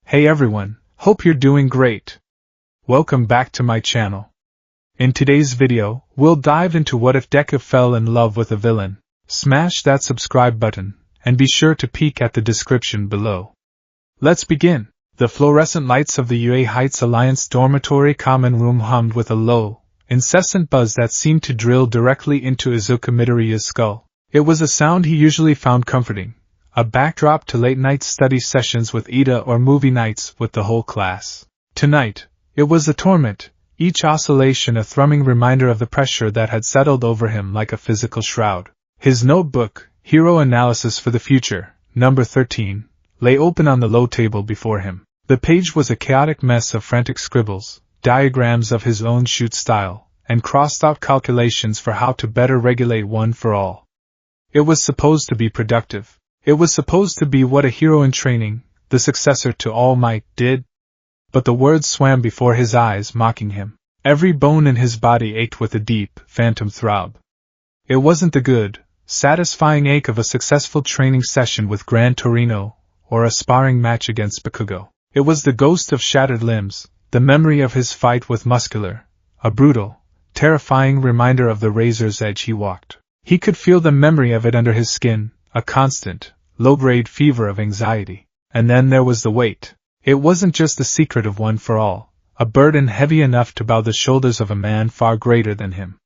Hey everyone, hope you're doing great. Welcome back to my channel. In today's video, we'll dive into what if Deku fell in love with a villain. Smash that subscribe button, and be sure to peek at the description below. Let's begin. The fluorescent lights of the UA Heights Alliance dormitory common room hummed with a low, incessant buzz that seemed to drill directly into Izuku Midoriya's skull. It was a sound he usually found comforting, a backdrop to late-night study sessions with Ida or movie nights with the whole class. Tonight, it was a torment, each oscillation a thrumming reminder of the pressure that had settled over him like a physical shroud. His notebook, Hero Analysis for the Future, number 13, lay open on the low table before him. The page was a chaotic mess of frantic scribbles, diagrams of his own shoot style, and crossed-out calculations for how to better regulate One for All. It was supposed to be productive. It was supposed to be what a hero in training, the successor to All Might, did. But the words swam before his eyes, mocking him. Every bone in his body ached with a deep, phantom throb. It wasn't the good, satisfying ache of a successful training session with Gran Torino, or a sparring match against Bakugo. It was the ghost of shattered limbs, the memory of his fight with Muscular, a brutal, terrifying reminder of the razor's edge he walked. He could feel the memory of it under his skin, a constant, low-grade fever of anxiety. And then there was the weight. It wasn't just the secret of One for All, a burden heavy enough to bow the shoulders of a man far greater than him.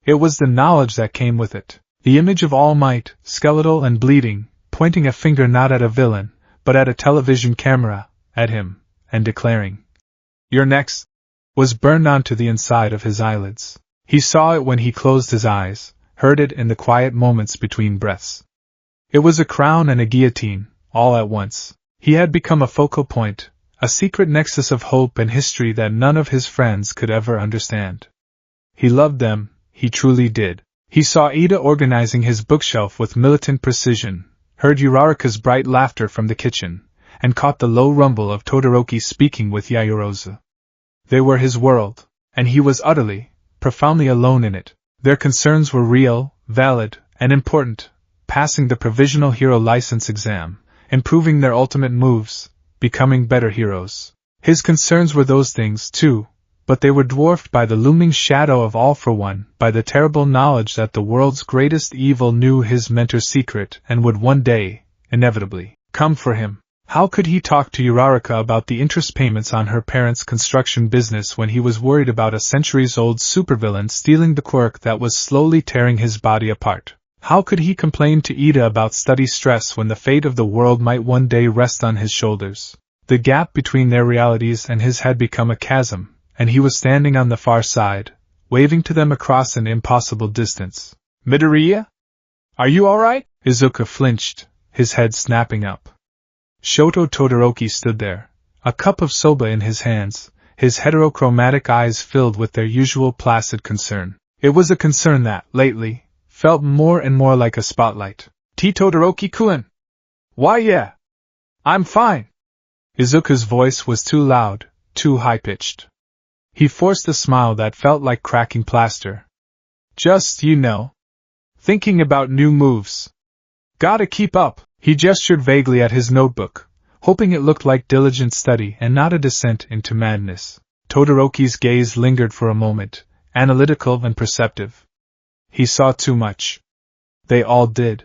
It was the knowledge that came with it, the image of All Might, skeletal and bleeding, pointing a finger not at a villain, but at a television camera, at him, and declaring, "You're next," was burned onto the inside of his eyelids. He saw it when he closed his eyes, heard it in the quiet moments between breaths. It was a crown and a guillotine, all at once. He had become a focal point, a secret nexus of hope and history that none of his friends could ever understand. He loved them, he truly did. He saw Ida organizing his bookshelf with militant precision, heard Uraraka's bright laughter from the kitchen, and caught the low rumble of Todoroki speaking with Yaoyorozu. They were his world, and he was utterly, profoundly alone in it. Their concerns were real, valid, and important, passing the provisional hero license exam, improving their ultimate moves, becoming better heroes. His concerns were those things, too, but they were dwarfed by the looming shadow of All for One, by the terrible knowledge that the world's greatest evil knew his mentor's secret and would one day, inevitably, come for him. How could he talk to Uraraka about the interest payments on her parents' construction business when he was worried about a centuries-old supervillain stealing the quirk that was slowly tearing his body apart? How could he complain to Ida about study stress when the fate of the world might one day rest on his shoulders? The gap between their realities and his had become a chasm, and he was standing on the far side, waving to them across an impossible distance. "Midoriya? Are you alright?" Izuku flinched, his head snapping up. Shoto Todoroki stood there, a cup of soba in his hands, his heterochromatic eyes filled with their usual placid concern. It was a concern that, lately, felt more and more like a spotlight. "Todoroki-kun! Why yeah! I'm fine!" Izuku's voice was too loud, too high-pitched. He forced a smile that felt like cracking plaster. "Just, thinking about new moves. Gotta keep up." He gestured vaguely at his notebook, hoping it looked like diligent study and not a descent into madness. Todoroki's gaze lingered for a moment, analytical and perceptive. He saw too much. They all did.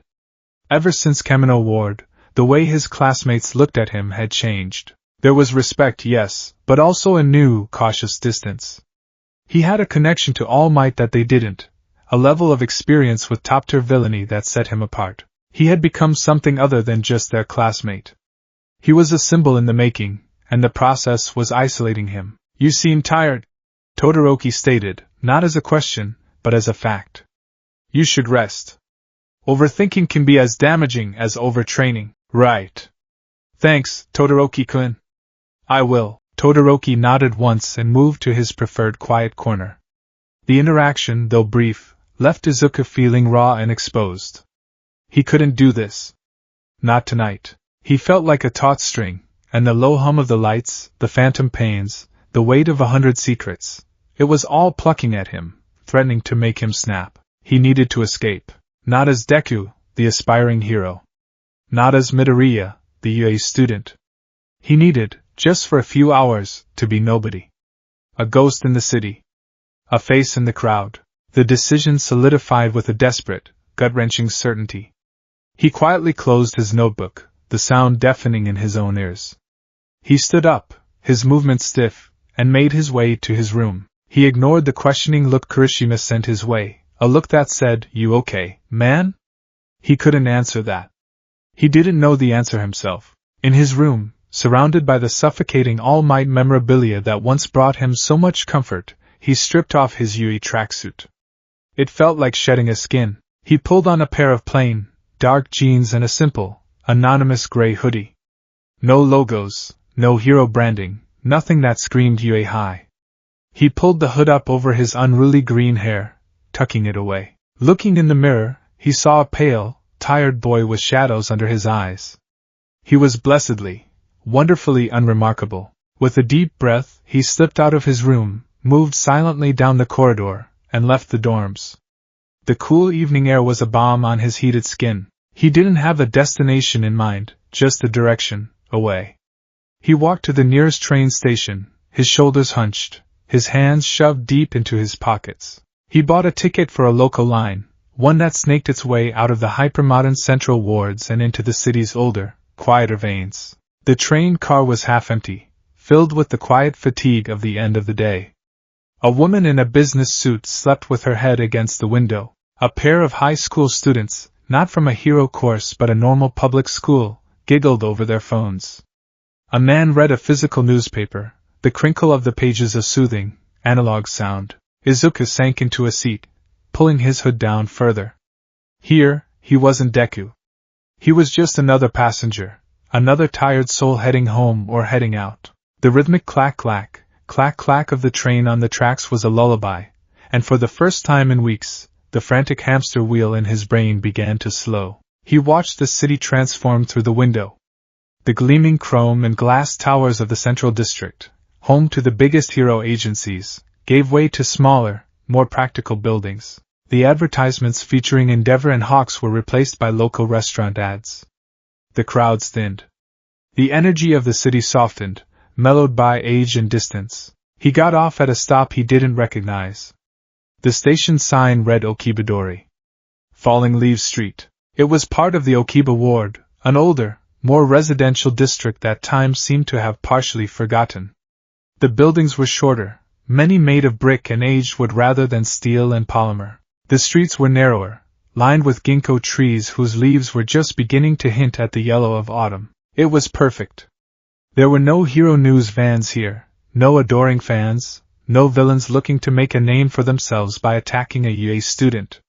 Ever since Kamino Ward, the way his classmates looked at him had changed. There was respect, yes, but also a new, cautious distance. He had a connection to All Might that they didn't, a level of experience with top-tier villainy that set him apart. He had become something other than just their classmate. He was a symbol in the making, and the process was isolating him. "You seem tired," Todoroki stated, not as a question, but as a fact. "You should rest. Overthinking can be as damaging as overtraining." "Right. Thanks, Todoroki-kun. I will." Todoroki nodded once and moved to his preferred quiet corner. The interaction, though brief, left Izuku feeling raw and exposed. He couldn't do this. Not tonight. He felt like a taut string, and the low hum of the lights, the phantom pains, the weight of 100 secrets, it was all plucking at him, threatening to make him snap. He needed to escape. Not as Deku, the aspiring hero. Not as Midoriya, the UA student. He needed, just for a few hours, to be nobody. A ghost in the city. A face in the crowd. The decision solidified with a desperate, gut-wrenching certainty. He quietly closed his notebook, the sound deafening in his own ears. He stood up, his movements stiff, and made his way to his room. He ignored the questioning look Kirishima sent his way, a look that said, "You okay, man?" He couldn't answer that. He didn't know the answer himself. In his room, surrounded by the suffocating all-might memorabilia that once brought him so much comfort, he stripped off his Yui tracksuit. It felt like shedding a skin. He pulled on a pair of plain, dark jeans and a simple, anonymous gray hoodie. No logos, no hero branding, nothing that screamed Yui high. He pulled the hood up over his unruly green hair, tucking it away. Looking in the mirror, he saw a pale, tired boy with shadows under his eyes. He was blessedly, wonderfully unremarkable. With a deep breath, he slipped out of his room, moved silently down the corridor, and left the dorms. The cool evening air was a balm on his heated skin. He didn't have a destination in mind, just a direction, away. He walked to the nearest train station, his shoulders hunched, his hands shoved deep into his pockets. He bought a ticket for a local line, one that snaked its way out of the hypermodern central wards and into the city's older, quieter veins. The train car was half empty, filled with the quiet fatigue of the end of the day. A woman in a business suit slept with her head against the window. A pair of high school students, not from a hero course but a normal public school, giggled over their phones. A man read a physical newspaper, the crinkle of the pages a soothing, analog sound. Izuku sank into a seat, pulling his hood down further. Here, he wasn't Deku. He was just another passenger, another tired soul heading home or heading out. The rhythmic clack-clack, clack-clack of the train on the tracks was a lullaby, and for the first time in weeks, the frantic hamster wheel in his brain began to slow. He watched the city transform through the window. The gleaming chrome and glass towers of the central district, home to the biggest hero agencies, gave way to smaller, more practical buildings. The advertisements featuring Endeavor and Hawks were replaced by local restaurant ads. The crowds thinned. The energy of the city softened, mellowed by age and distance. He got off at a stop he didn't recognize. The station sign read Okibadori. Falling Leaves Street. It was part of the Okiba ward, an older, more residential district that time seemed to have partially forgotten. The buildings were shorter, many made of brick and aged wood rather than steel and polymer. The streets were narrower, lined with ginkgo trees whose leaves were just beginning to hint at the yellow of autumn. It was perfect. There were no hero news vans here, no adoring fans, no villains looking to make a name for themselves by attacking a UA student.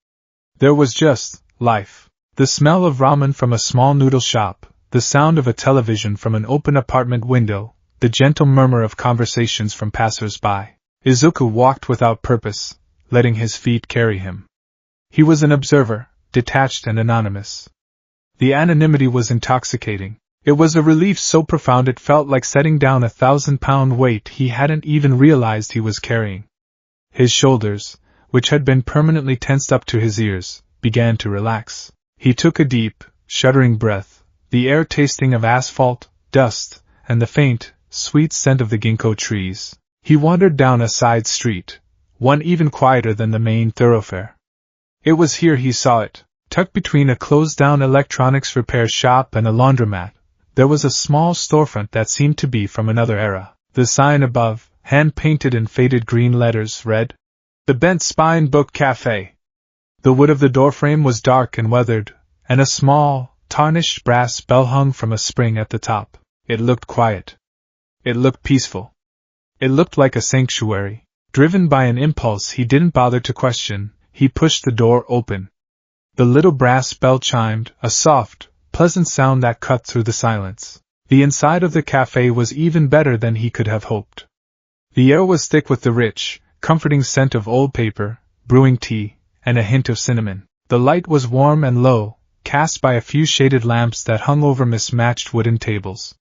There was just life. The smell of ramen from a small noodle shop, the sound of a television from an open apartment window, the gentle murmur of conversations from passers-by. Izuku walked without purpose, letting his feet carry him. He was an observer, detached and anonymous. The anonymity was intoxicating. It was a relief so profound it felt like setting down 1,000-pound weight he hadn't even realized he was carrying. His shoulders, which had been permanently tensed up to his ears, began to relax. He took a deep, shuddering breath, the air tasting of asphalt, dust, and the faint, sweet scent of the ginkgo trees. He wandered down a side street, one even quieter than the main thoroughfare. It was here he saw it, tucked between a closed-down electronics repair shop and a laundromat. There was a small storefront that seemed to be from another era. The sign above, hand-painted in faded green letters, read, "The Bent Spine Book Cafe." The wood of the doorframe was dark and weathered, and a small, tarnished brass bell hung from a spring at the top. It looked quiet. It looked peaceful. It looked like a sanctuary. Driven by an impulse he didn't bother to question, he pushed the door open. The little brass bell chimed, a soft, pleasant sound that cut through the silence. The inside of the cafe was even better than he could have hoped. The air was thick with the rich, comforting scent of old paper, brewing tea, and a hint of cinnamon. The light was warm and low, cast by a few shaded lamps that hung over mismatched wooden tables.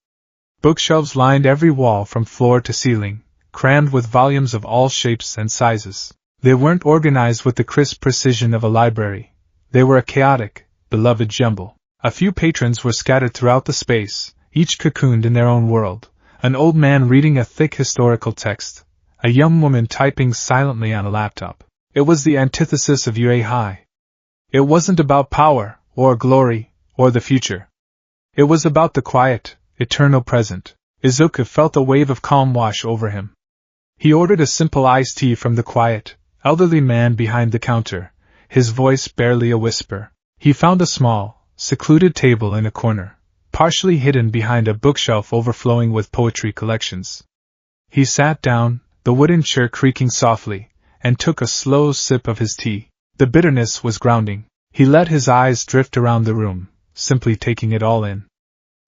Bookshelves lined every wall from floor to ceiling, crammed with volumes of all shapes and sizes. They weren't organized with the crisp precision of a library. They were a chaotic, beloved jumble. A few patrons were scattered throughout the space, each cocooned in their own world, An old man reading a thick historical text, a young woman typing silently on a laptop. It was the antithesis of UA High. It wasn't about power, or glory, or the future. It was about the quiet, eternal present. Izuku felt a wave of calm wash over him. He ordered a simple iced tea from the quiet, elderly man behind the counter, his voice barely a whisper. He found a small, secluded table in a corner, partially hidden behind a bookshelf overflowing with poetry collections. He sat down, the wooden chair creaking softly, and took a slow sip of his tea. The bitterness was grounding. He let his eyes drift around the room, simply taking it all in.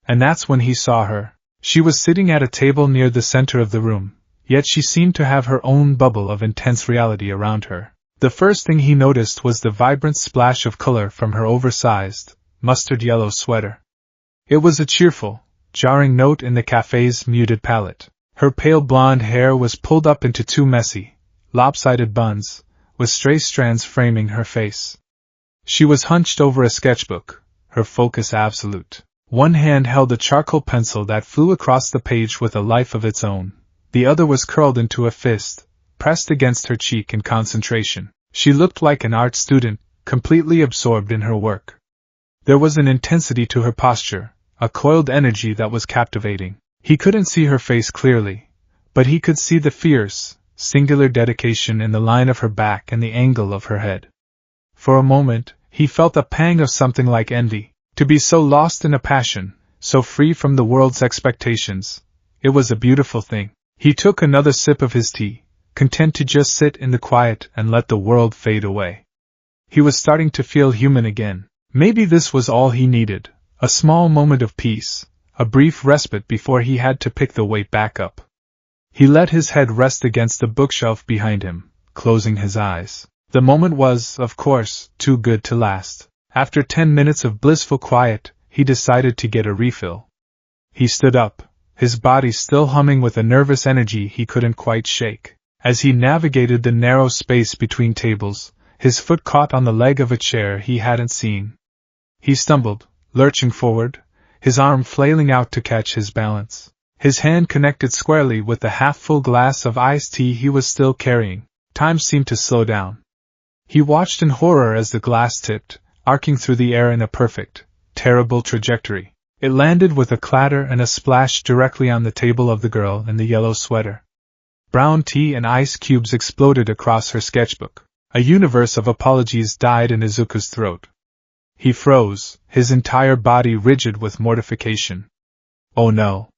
And that's when he saw her. She was sitting at a table near the center of the room, yet she seemed to have her own bubble of intense reality around her. The first thing he noticed was the vibrant splash of color from her oversized, mustard yellow sweater. It was a cheerful, jarring note in the cafe's muted palette. Her pale blonde hair was pulled up into two messy, lopsided buns, with stray strands framing her face. She was hunched over a sketchbook, her focus absolute. One hand held a charcoal pencil that flew across the page with a life of its own. The other was curled into a fist, pressed against her cheek in concentration. She looked like an art student, completely absorbed in her work. There was an intensity to her posture, a coiled energy that was captivating. He couldn't see her face clearly, but he could see the fierce, singular dedication in the line of her back and the angle of her head. For a moment, he felt a pang of something like envy. To be so lost in a passion, so free from the world's expectations, it was a beautiful thing. He took another sip of his tea, content to just sit in the quiet and let the world fade away. He was starting to feel human again. Maybe this was all he needed, a small moment of peace, a brief respite before he had to pick the weight back up. He let his head rest against the bookshelf behind him, closing his eyes. The moment was, of course, too good to last. After 10 minutes of blissful quiet, he decided to get a refill. He stood up, his body still humming with a nervous energy he couldn't quite shake. As he navigated the narrow space between tables, his foot caught on the leg of a chair he hadn't seen. He stumbled, lurching forward, his arm flailing out to catch his balance. His hand connected squarely with the half-full glass of iced tea he was still carrying. Time seemed to slow down. He watched in horror as the glass tipped, arcing through the air in a perfect, terrible trajectory. It landed with a clatter and a splash directly on the table of the girl in the yellow sweater. Brown tea and ice cubes exploded across her sketchbook. A universe of apologies died in Izuku's throat. He froze, his entire body rigid with mortification. Oh no.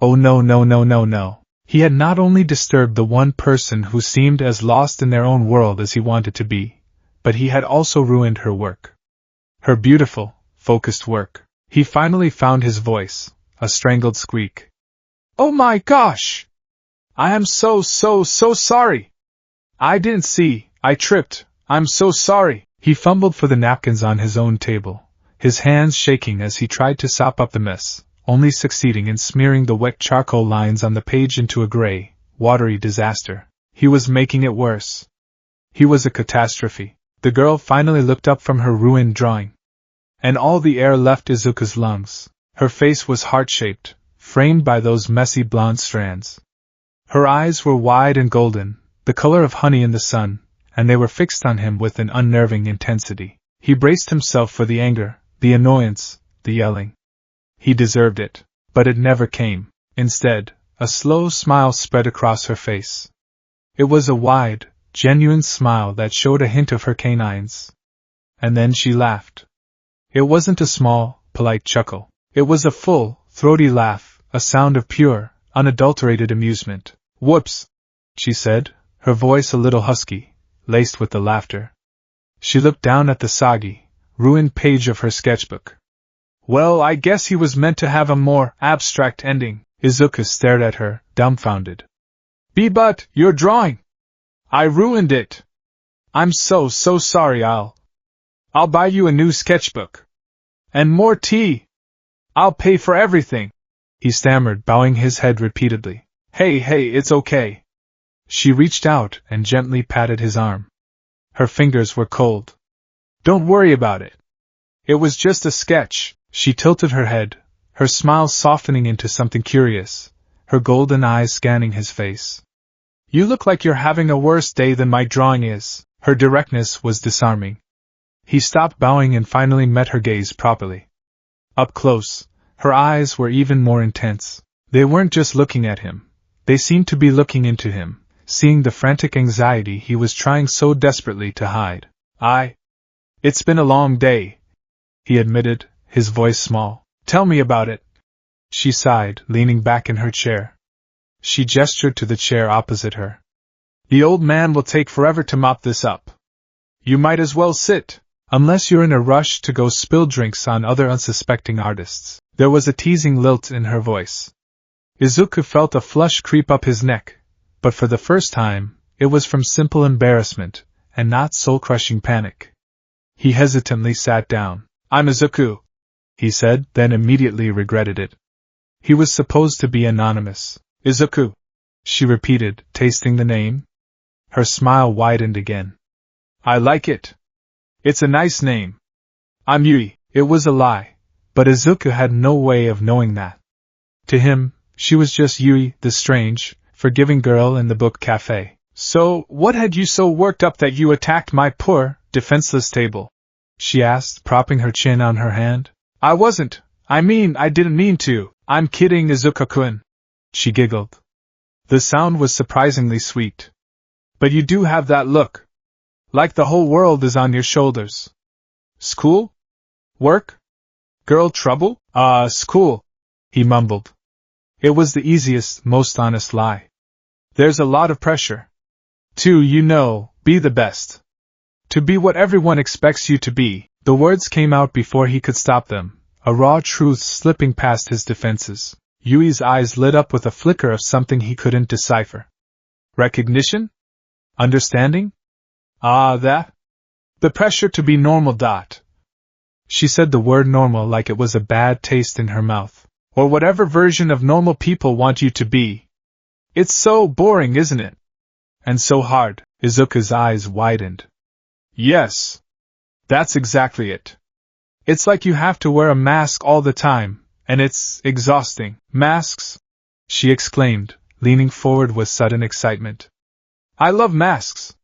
Oh no no no no no. He had not only disturbed the one person who seemed as lost in their own world as he wanted to be, but he had also ruined her work. Her beautiful, focused work. He finally found his voice, a strangled squeak. Oh my gosh! I am so sorry! I didn't see, I tripped, I'm so sorry! He fumbled for the napkins on his own table, his hands shaking as he tried to sop up the mess, only succeeding in smearing the wet charcoal lines on the page into a gray, watery disaster. He was making it worse. He was a catastrophe. The girl finally looked up from her ruined drawing. And all the air left Izuku's lungs. Her face was heart-shaped, framed by those messy blonde strands. Her eyes were wide and golden, the color of honey in the sun, and they were fixed on him with an unnerving intensity. He braced himself for the anger, the annoyance, the yelling. He deserved it, but it never came. Instead, a slow smile spread across her face. It was a wide, genuine smile that showed a hint of her canines. And then she laughed. It wasn't a small, polite chuckle. It was a full, throaty laugh, a sound of pure, unadulterated amusement. Whoops, she said, her voice a little husky, laced with the laughter. She looked down at the soggy, ruined page of her sketchbook. Well, I guess he was meant to have a more abstract ending. Izuku stared at her, dumbfounded. But your drawing! I ruined it! I'm so sorry. I'll buy you a new sketchbook. And more tea! I'll pay for everything! He stammered, bowing his head repeatedly. Hey, it's okay. She reached out and gently patted his arm. Her fingers were cold. Don't worry about it. It was just a sketch. She tilted her head, her smile softening into something curious, her golden eyes scanning his face. You look like you're having a worse day than my drawing is. Her directness was disarming. He stopped bowing and finally met her gaze properly. Up close, her eyes were even more intense. They weren't just looking at him. They seemed to be looking into him, seeing the frantic anxiety he was trying so desperately to hide. It's been a long day, he admitted, his voice small. Tell me about it. She sighed, leaning back in her chair. She gestured to the chair opposite her. The old man will take forever to mop this up. You might as well sit, unless you're in a rush to go spill drinks on other unsuspecting artists. There was a teasing lilt in her voice. Izuku felt a flush creep up his neck, but for the first time, it was from simple embarrassment, and not soul-crushing panic. He hesitantly sat down. I'm Izuku, he said, then immediately regretted it. He was supposed to be anonymous. Izuku, she repeated, tasting the name. Her smile widened again. I like it. It's a nice name. I'm Yui. It was a lie, but Izuku had no way of knowing that. To him, she was just Yui, the strange, forgiving girl in the book cafe. So, what had you so worked up that you attacked my poor, defenseless table? She asked, propping her chin on her hand. I didn't mean to. I'm kidding, Izuku-kun. She giggled. The sound was surprisingly sweet. But you do have that look. Like the whole world is on your shoulders. School? Work? Girl trouble? School, he mumbled. It was the easiest, most honest lie. There's a lot of pressure. To, be the best. To be what everyone expects you to be. The words came out before he could stop them, a raw truth slipping past his defenses. Yui's eyes lit up with a flicker of something he couldn't decipher. Recognition? Understanding? That? The pressure to be normal. She said the word normal like it was a bad taste in her mouth. Or whatever version of normal people want you to be. It's so boring, isn't it? And so hard. Izuku's eyes widened. Yes. That's exactly it. It's like you have to wear a mask all the time, and it's exhausting. Masks? She exclaimed, leaning forward with sudden excitement. I love masks.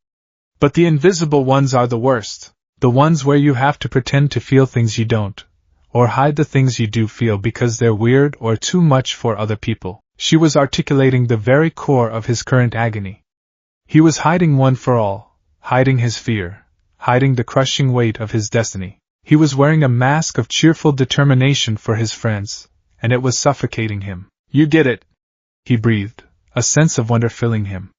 But the invisible ones are the worst. The ones where you have to pretend to feel things you don't, or hide the things you do feel because they're weird or too much for other people. She was articulating the very core of his current agony. He was hiding one for all, hiding his fear, hiding the crushing weight of his destiny. He was wearing a mask of cheerful determination for his friends, and it was suffocating him. You get it, he breathed, a sense of wonder filling him.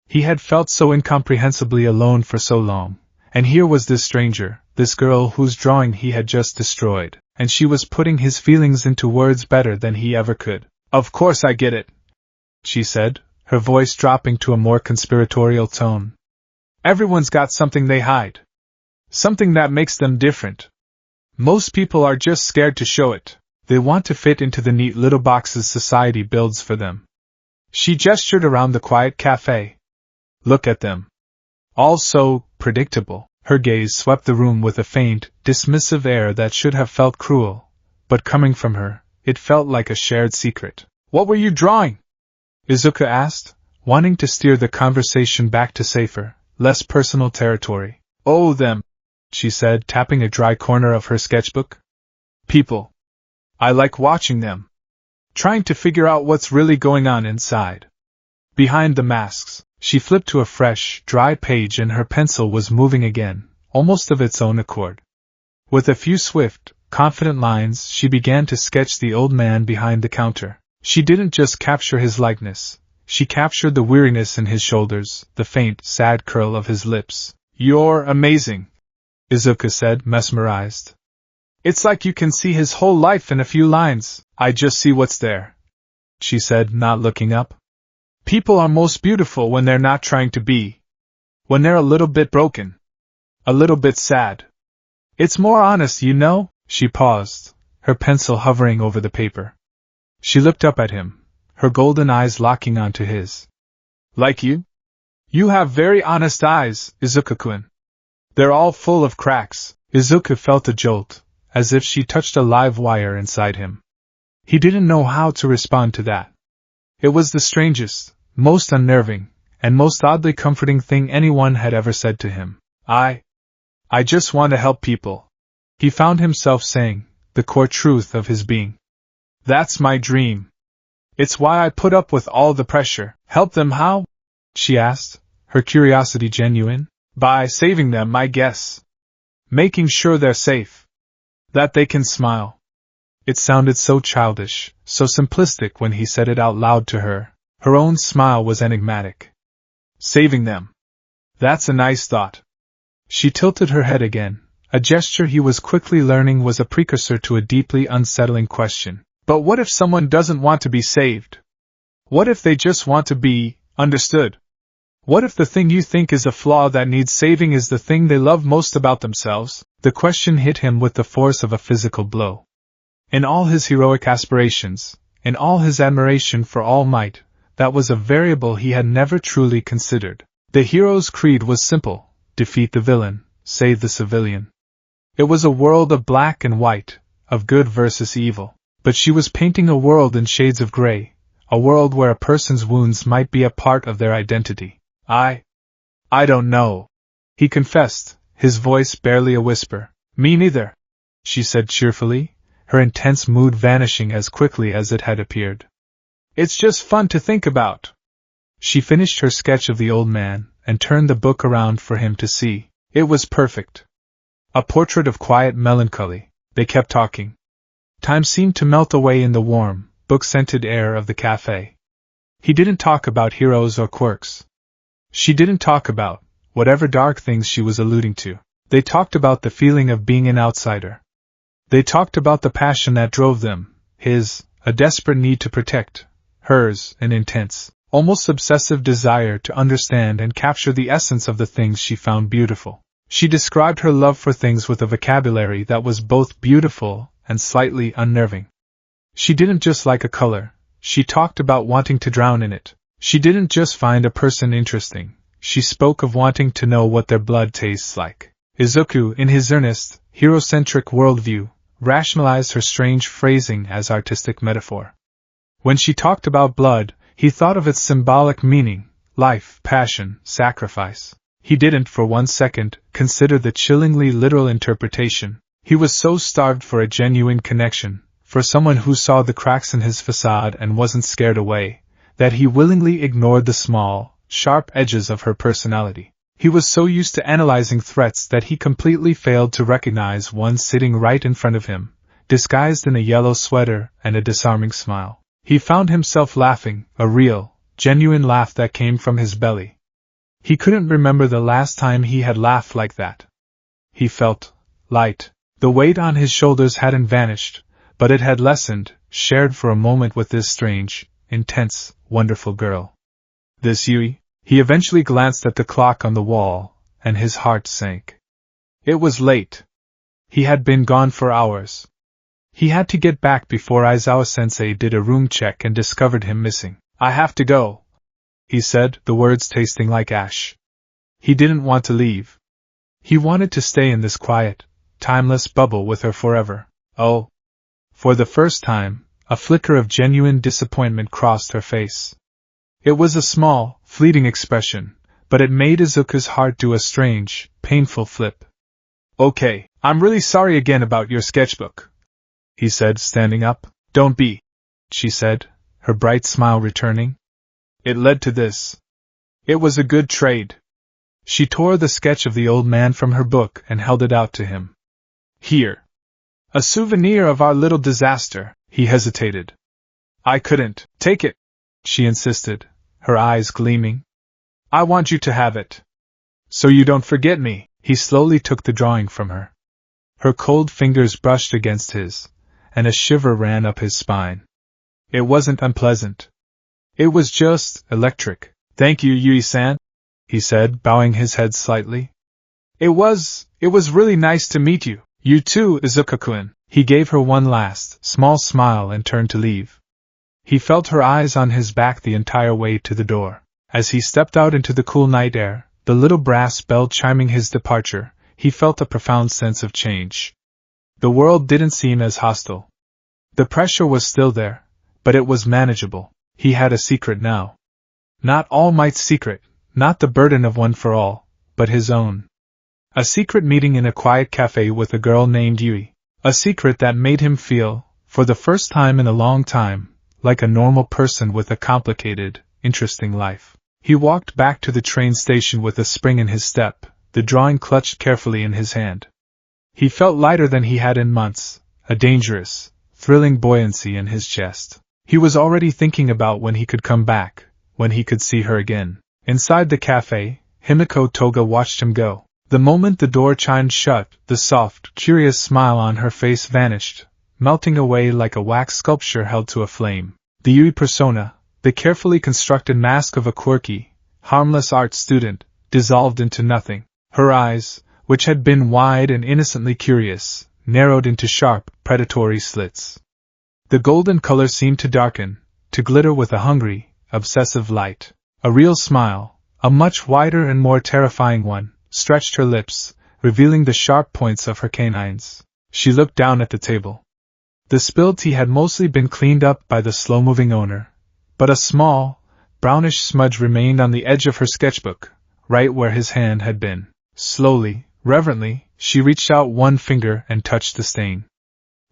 He had felt so incomprehensibly alone for so long, and here was this stranger, this girl whose drawing he had just destroyed, and she was putting his feelings into words better than he ever could. Of course I get it, she said, her voice dropping to a more conspiratorial tone. Everyone's got something they hide. Something that makes them different. Most people are just scared to show it. They want to fit into the neat little boxes society builds for them. She gestured around the quiet cafe. Look at them. All so predictable. Her gaze swept the room with a faint, dismissive air that should have felt cruel, but coming from her, it felt like a shared secret. What were you drawing? Izuku asked, wanting to steer the conversation back to safer, less personal territory. Oh, them, she said, tapping a dry corner of her sketchbook. People. I like watching them. Trying to figure out what's really going on inside. Behind the masks. She flipped to a fresh, dry page and her pencil was moving again, almost of its own accord. With a few swift, confident lines, she began to sketch the old man behind the counter. She didn't just capture his likeness, she captured the weariness in his shoulders, the faint, sad curl of his lips. You're amazing, Izuku said, mesmerized. It's like you can see his whole life in a few lines. I just see what's there, she said, not looking up. People are most beautiful when they're not trying to be. When they're a little bit broken. A little bit sad. It's more honest, She paused, her pencil hovering over the paper. She looked up at him, her golden eyes locking onto his. Like you? You have very honest eyes, Izuku-kun. They're all full of cracks. Izuku felt a jolt, as if she touched a live wire inside him. He didn't know how to respond to that. It was the strangest, most unnerving, and most oddly comforting thing anyone had ever said to him. I just want to help people. He found himself saying, the core truth of his being. That's my dream. It's why I put up with all the pressure. Help them how? She asked, her curiosity genuine. By saving them, I guess. Making sure they're safe. That they can smile. It sounded so childish, so simplistic when he said it out loud to her. Her own smile was enigmatic. Saving them. That's a nice thought. She tilted her head again, a gesture he was quickly learning was a precursor to a deeply unsettling question. But what if someone doesn't want to be saved? What if they just want to be understood? What if the thing you think is a flaw that needs saving is the thing they love most about themselves? The question hit him with the force of a physical blow. In all his heroic aspirations, in all his admiration for all might, that was a variable he had never truly considered. The hero's creed was simple: defeat the villain, save the civilian. It was a world of black and white, of good versus evil. But she was painting a world in shades of gray, a world where a person's wounds might be a part of their identity. I don't know, he confessed, his voice barely a whisper. Me neither, she said cheerfully, her intense mood vanishing as quickly as it had appeared. It's just fun to think about. She finished her sketch of the old man and turned the book around for him to see. It was perfect. A portrait of quiet melancholy. They kept talking. Time seemed to melt away in the warm, book-scented air of the cafe. He didn't talk about heroes or quirks. She didn't talk about whatever dark things she was alluding to. They talked about the feeling of being an outsider. They talked about the passion that drove them, his, a desperate need to protect, hers, an intense, almost obsessive desire to understand and capture the essence of the things she found beautiful. She described her love for things with a vocabulary that was both beautiful and slightly unnerving. She didn't just like a color, she talked about wanting to drown in it. She didn't just find a person interesting, she spoke of wanting to know what their blood tastes like. Izuku, in his earnest, hero-centric worldview, rationalized her strange phrasing as artistic metaphor. When she talked about blood, he thought of its symbolic meaning, life, passion, sacrifice. He didn't for 1 second consider the chillingly literal interpretation. He was so starved for a genuine connection, for someone who saw the cracks in his facade and wasn't scared away, that he willingly ignored the small, sharp edges of her personality. He was so used to analyzing threats that he completely failed to recognize one sitting right in front of him, disguised in a yellow sweater and a disarming smile. He found himself laughing, a real, genuine laugh that came from his belly. He couldn't remember the last time he had laughed like that. He felt light. The weight on his shoulders hadn't vanished, but it had lessened, shared for a moment with this strange, intense, wonderful girl. This Yui? He eventually glanced at the clock on the wall, and his heart sank. It was late. He had been gone for hours. He had to get back before Aizawa-sensei did a room check and discovered him missing. I have to go, he said, the words tasting like ash. He didn't want to leave. He wanted to stay in this quiet, timeless bubble with her forever. Oh. For the first time, a flicker of genuine disappointment crossed her face. It was a small, fleeting expression, but it made Izuku's heart do a strange, painful flip. Okay, I'm really sorry again about your sketchbook, he said, standing up. Don't be, she said, her bright smile returning. It led to this. It was a good trade. She tore the sketch of the old man from her book and held it out to him. Here. A souvenir of our little disaster. He hesitated. I couldn't take it, she insisted, her eyes gleaming. I want you to have it. So you don't forget me. He slowly took the drawing from her. Her cold fingers brushed against his, and a shiver ran up his spine. It wasn't unpleasant. It was just electric. Thank you, Yui-san, he said, bowing his head slightly. It was really nice to meet you. You too, Izuku-kun. He gave her one last, small smile and turned to leave. He felt her eyes on his back the entire way to the door. As he stepped out into the cool night air, the little brass bell chiming his departure, he felt a profound sense of change. The world didn't seem as hostile. The pressure was still there, but it was manageable. He had a secret now. Not All Might's secret, not the burden of one for all, but his own. A secret meeting in a quiet cafe with a girl named Yui. A secret that made him feel, for the first time in a long time, like a normal person with a complicated, interesting life. He walked back to the train station with a spring in his step, the drawing clutched carefully in his hand. He felt lighter than he had in months, a dangerous, thrilling buoyancy in his chest. He was already thinking about when he could come back, when he could see her again. Inside the cafe, Himiko Toga watched him go. The moment the door chimed shut, the soft, curious smile on her face vanished, melting away like a wax sculpture held to a flame. The Yui persona, the carefully constructed mask of a quirky, harmless art student, dissolved into nothing. Her eyes, which had been wide and innocently curious, narrowed into sharp, predatory slits. The golden color seemed to darken, to glitter with a hungry, obsessive light. A real smile, a much wider and more terrifying one, stretched her lips, revealing the sharp points of her canines. She looked down at the table. The spilled tea had mostly been cleaned up by the slow-moving owner, but a small, brownish smudge remained on the edge of her sketchbook, right where his hand had been. Slowly, reverently, she reached out one finger and touched the stain.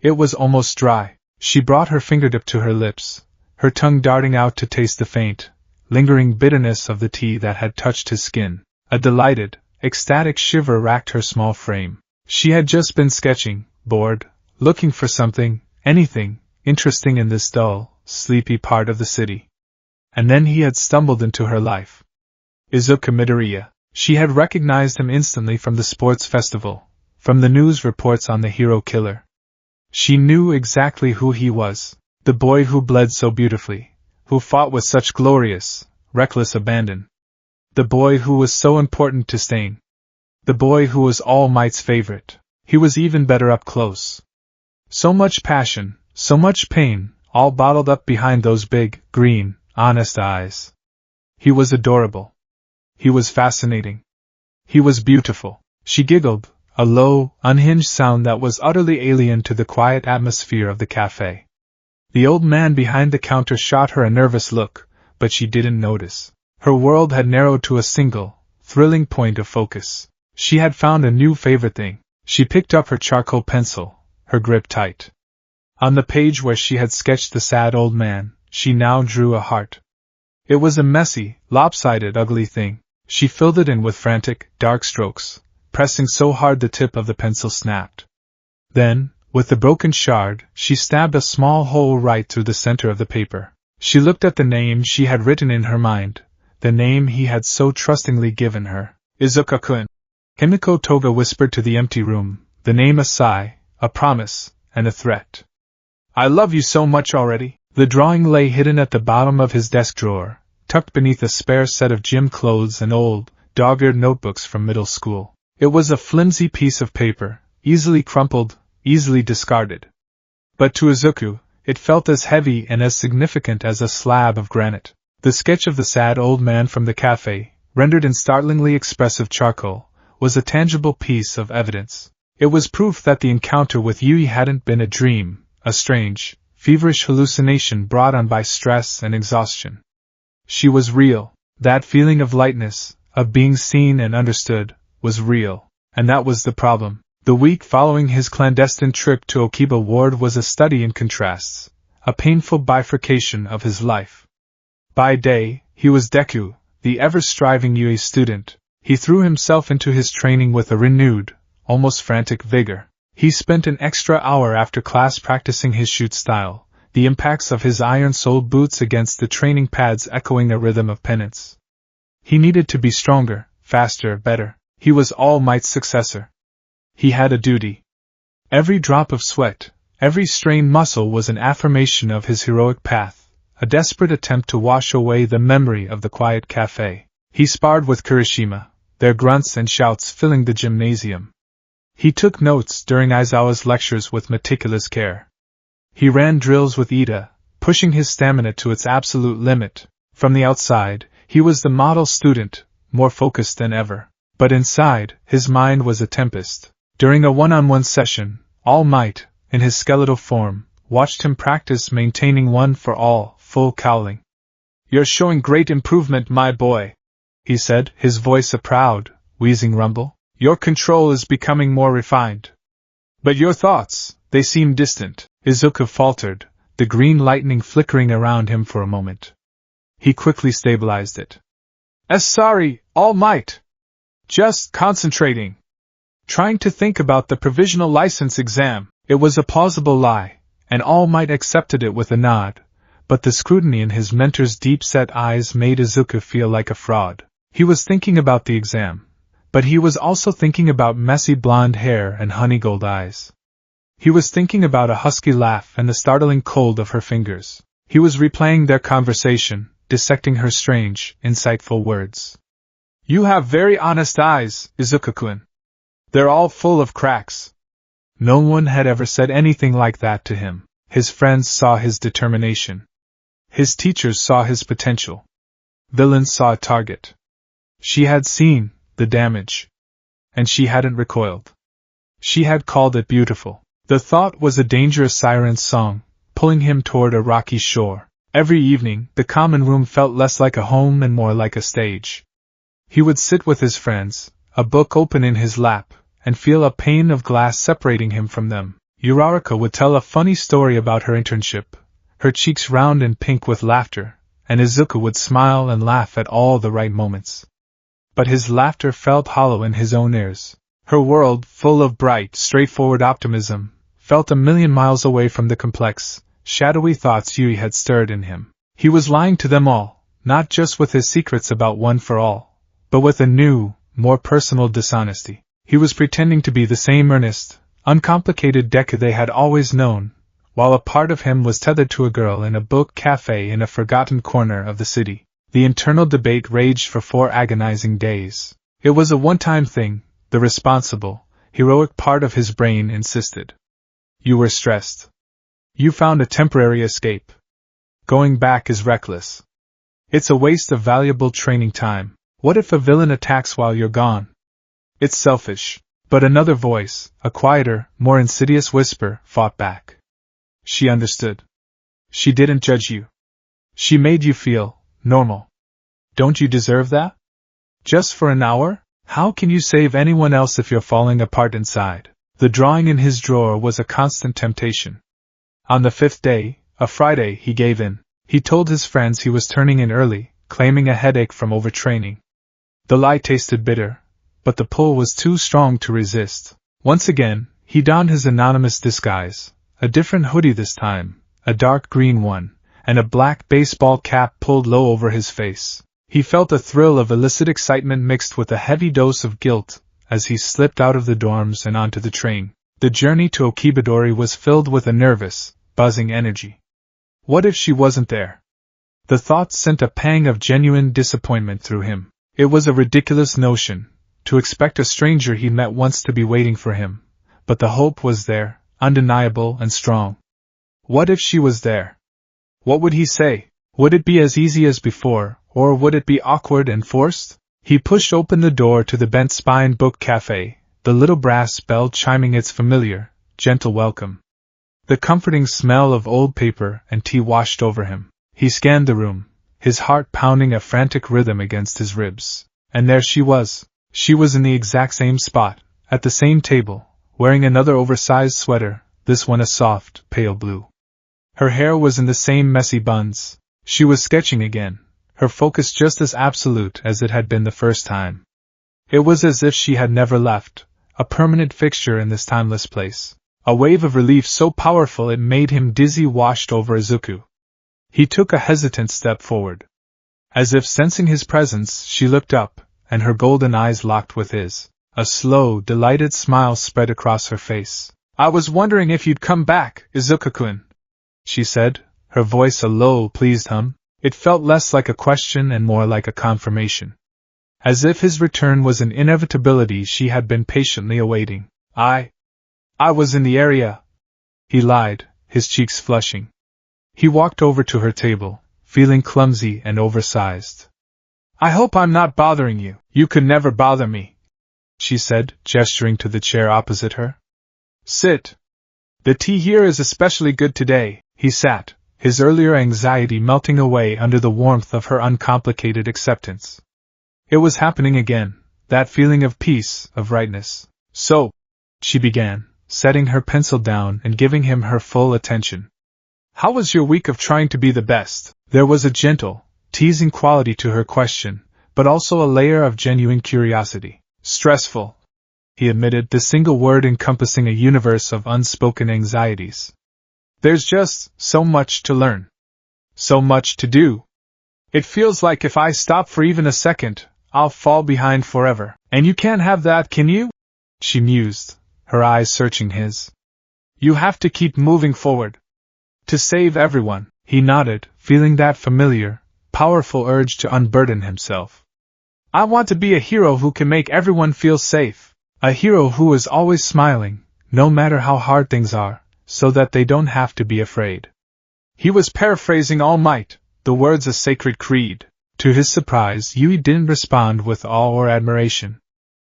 It was almost dry. She brought her fingertip to her lips, her tongue darting out to taste the faint, lingering bitterness of the tea that had touched his skin. A delighted, ecstatic shiver racked her small frame. She had just been sketching, bored, looking for something, anything, interesting in this dull, sleepy part of the city. And then he had stumbled into her life. Izuka Midoriya. She had recognized him instantly from the sports festival, from the news reports on the hero killer. She knew exactly who he was, the boy who bled so beautifully, who fought with such glorious, reckless abandon. The boy who was so important to Stain. The boy who was All Might's favorite. He was even better up close. So much passion, so much pain, all bottled up behind those big, green, honest eyes. He was adorable. He was fascinating. He was beautiful. She giggled, a low, unhinged sound that was utterly alien to the quiet atmosphere of the cafe. The old man behind the counter shot her a nervous look, but she didn't notice. Her world had narrowed to a single, thrilling point of focus. She had found a new favorite thing. She picked up her charcoal pencil, her grip tight. On the page where she had sketched the sad old man, she now drew a heart. It was a messy, lopsided, ugly thing. She filled it in with frantic, dark strokes, pressing so hard the tip of the pencil snapped. Then, with the broken shard, she stabbed a small hole right through the center of the paper. She looked at the name she had written in her mind, the name he had so trustingly given her. Izuka-kun. Himiko Toga whispered to the empty room, the name a sigh, a promise, and a threat. I love you so much already. The drawing lay hidden at the bottom of his desk drawer, tucked beneath a spare set of gym clothes and old, dog-eared notebooks from middle school. It was a flimsy piece of paper, easily crumpled, easily discarded. But to Izuku, it felt as heavy and as significant as a slab of granite. The sketch of the sad old man from the cafe, rendered in startlingly expressive charcoal, was a tangible piece of evidence. It was proof that the encounter with Yui hadn't been a dream, a strange, feverish hallucination brought on by stress and exhaustion. She was real. That feeling of lightness, of being seen and understood, was real. And that was the problem. The week following his clandestine trip to Okiba Ward was a study in contrasts, a painful bifurcation of his life. By day, he was Deku, the ever-striving Yui student. He threw himself into his training with a renewed, almost frantic vigor. He spent an extra hour after class practicing his shoot style, the impacts of his iron-soled boots against the training pads echoing a rhythm of penance. He needed to be stronger, faster, better. He was All Might's successor. He had a duty. Every drop of sweat, every strained muscle was an affirmation of his heroic path, a desperate attempt to wash away the memory of the quiet cafe. He sparred with Kirishima, their grunts and shouts filling the gymnasium. He took notes during Aizawa's lectures with meticulous care. He ran drills with Ida, pushing his stamina to its absolute limit. From the outside, he was the model student, more focused than ever. But inside, his mind was a tempest. During a one-on-one session, All Might, in his skeletal form, watched him practice maintaining one for all, full cowling. You're showing great improvement, my boy, he said, his voice a proud, wheezing rumble. Your control is becoming more refined. But your thoughts, they seem distant, Izuku faltered, the green lightning flickering around him for a moment. He quickly stabilized it. Sorry, All Might. Just concentrating. Trying to think about the provisional license exam. It was a plausible lie, and All Might accepted it with a nod, but the scrutiny in his mentor's deep-set eyes made Izuku feel like a fraud. He was thinking about the exam, but he was also thinking about messy blonde hair and honeygold eyes. He was thinking about a husky laugh and the startling cold of her fingers. He was replaying their conversation, dissecting her strange, insightful words. You have very honest eyes, Izuku-kun. They're all full of cracks. No one had ever said anything like that to him. His friends saw his determination. His teachers saw his potential. Villains saw a target. She had seen the damage. And she hadn't recoiled. She had called it beautiful. The thought was a dangerous siren's song, pulling him toward a rocky shore. Every evening, the common room felt less like a home and more like a stage. He would sit with his friends, a book open in his lap, and feel a pane of glass separating him from them. Uraraka would tell a funny story about her internship, her cheeks round and pink with laughter, and Izuku would smile and laugh at all the right moments. But his laughter felt hollow in his own ears. Her world, full of bright, straightforward optimism, felt a million miles away from the complex, shadowy thoughts Yui had stirred in him. He was lying to them all, not just with his secrets about One for All, but with a new, more personal dishonesty. He was pretending to be the same earnest, uncomplicated Deku they had always known, while a part of him was tethered to a girl in a book cafe in a forgotten corner of the city. The internal debate raged for 4 agonizing days. It was a one-time thing, the responsible, heroic part of his brain insisted. You were stressed. You found a temporary escape. Going back is reckless. It's a waste of valuable training time. What if a villain attacks while you're gone? It's selfish. But another voice, a quieter, more insidious whisper, fought back. She understood. She didn't judge you. She made you feel normal. Don't you deserve that? Just for an hour? How can you save anyone else if you're falling apart inside? The drawing in his drawer was a constant temptation. On the 5th day, a Friday, he gave in. He told his friends he was turning in early, claiming a headache from overtraining. The lie tasted bitter, but the pull was too strong to resist. Once again, he donned his anonymous disguise, a different hoodie this time, a dark green one, and a black baseball cap pulled low over his face. He felt a thrill of illicit excitement mixed with a heavy dose of guilt as he slipped out of the dorms and onto the train. The journey to Okibadori was filled with a nervous, buzzing energy. What if she wasn't there? The thought sent a pang of genuine disappointment through him. It was a ridiculous notion, to expect a stranger he met once to be waiting for him, but the hope was there, undeniable and strong. What if she was there? What would he say? Would it be as easy as before, or would it be awkward and forced? He pushed open the door to the bent spine book cafe, the little brass bell chiming its familiar, gentle welcome. The comforting smell of old paper and tea washed over him. He scanned the room, his heart pounding a frantic rhythm against his ribs. And there she was. She was in the exact same spot, at the same table, wearing another oversized sweater, this one a soft, pale blue. Her hair was in the same messy buns. She was sketching again, her focus just as absolute as it had been the first time. It was as if she had never left, a permanent fixture in this timeless place. A wave of relief so powerful it made him dizzy washed over Izuku. He took a hesitant step forward. As if sensing his presence, she looked up, and her golden eyes locked with his. A slow, delighted smile spread across her face. I was wondering if you'd come back, Izuku-kun, she said, her voice a low, pleased hum. It felt less like a question and more like a confirmation. As if his return was an inevitability she had been patiently awaiting. I was in the area, he lied, his cheeks flushing. He walked over to her table, feeling clumsy and oversized. I hope I'm not bothering you. You could never bother me, she said, gesturing to the chair opposite her. Sit. The tea here is especially good today. He sat, his earlier anxiety melting away under the warmth of her uncomplicated acceptance. It was happening again, that feeling of peace, of rightness. "So," she began, setting her pencil down and giving him her full attention. "How was your week of trying to be the best?" There was a gentle, teasing quality to her question, but also a layer of genuine curiosity. "Stressful," he admitted, the single word encompassing a universe of unspoken anxieties. "There's just so much to learn. So much to do. It feels like if I stop for even a second, I'll fall behind forever. And you can't have that, can you?" she mused, her eyes searching his. "You have to keep moving forward. To save everyone." He nodded, feeling that familiar, powerful urge to unburden himself. "I want to be a hero who can make everyone feel safe. A hero who is always smiling, no matter how hard things are, so that they don't have to be afraid." He was paraphrasing All Might, the words a sacred creed. To his surprise, Yui didn't respond with awe or admiration.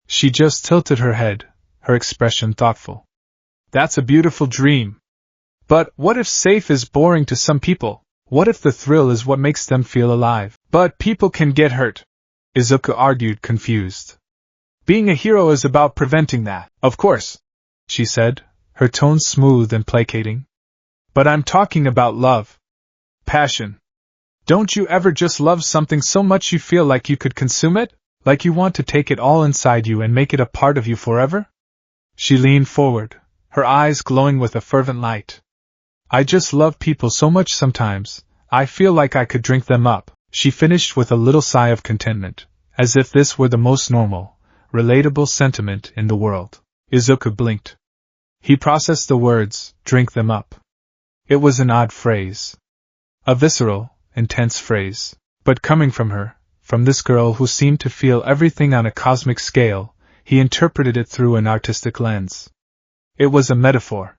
She just tilted her head, her expression thoughtful. "That's a beautiful dream. But what if safe is boring to some people? What if the thrill is what makes them feel alive?" "But people can get hurt," Izuku argued, confused. "Being a hero is about preventing that." "Of course," she said, her tone smooth and placating. "But I'm talking about love. Passion. Don't you ever just love something so much you feel like you could consume it? Like you want to take it all inside you and make it a part of you forever?" She leaned forward, her eyes glowing with a fervent light. "I just love people so much sometimes, I feel like I could drink them up," she finished with a little sigh of contentment, as if this were the most normal, relatable sentiment in the world. Izuku blinked. He processed the words, "drink them up." It was an odd phrase. A visceral, intense phrase. But coming from her, from this girl who seemed to feel everything on a cosmic scale, he interpreted it through an artistic lens. It was a metaphor.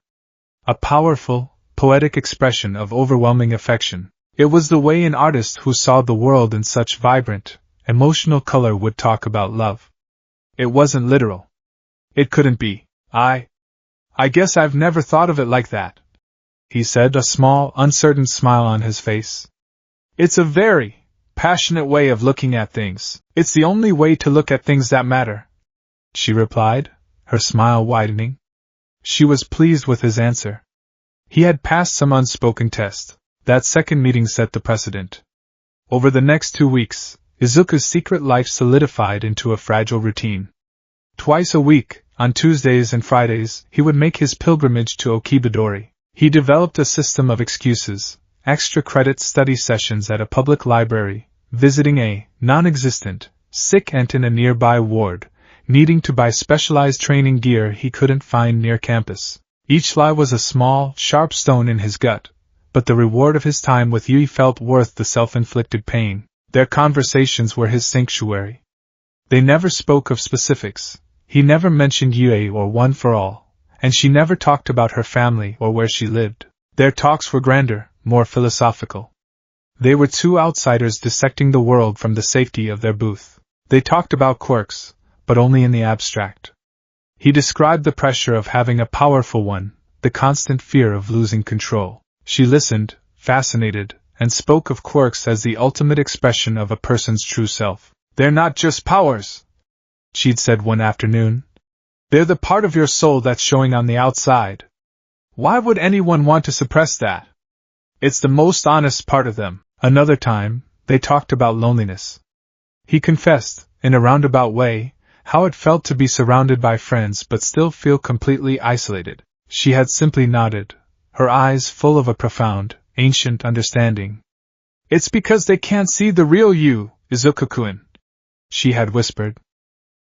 A powerful, poetic expression of overwhelming affection. It was the way an artist who saw the world in such vibrant, emotional color would talk about love. It wasn't literal. It couldn't be. I guess I've never thought of it like that," he said, a small, uncertain smile on his face. "It's a very passionate way of looking at things. It's the only way to look at things that matter," she replied, her smile widening. She was pleased with his answer. He had passed some unspoken test. That second meeting set the precedent. Over the next 2 weeks, Izuku's secret life solidified into a fragile routine. Twice a week, on Tuesdays and Fridays, he would make his pilgrimage to Okibadori. He developed a system of excuses, extra credit study sessions at a public library, visiting a non-existent sick aunt in a nearby ward, needing to buy specialized training gear he couldn't find near campus. Each lie was a small, sharp stone in his gut, but the reward of his time with Yui felt worth the self-inflicted pain. Their conversations were his sanctuary. They never spoke of specifics. He never mentioned Yui or One for All, and she never talked about her family or where she lived. Their talks were grander, more philosophical. They were two outsiders dissecting the world from the safety of their booth. They talked about quirks, but only in the abstract. He described the pressure of having a powerful one, the constant fear of losing control. She listened, fascinated, and spoke of quirks as the ultimate expression of a person's true self. "They're not just powers," she'd said one afternoon. "They're the part of your soul that's showing on the outside. Why would anyone want to suppress that? It's the most honest part of them." Another time, they talked about loneliness. He confessed, in a roundabout way, how it felt to be surrounded by friends but still feel completely isolated. She had simply nodded, her eyes full of a profound, ancient understanding. "It's because they can't see the real you, Izuku-kun," she had whispered.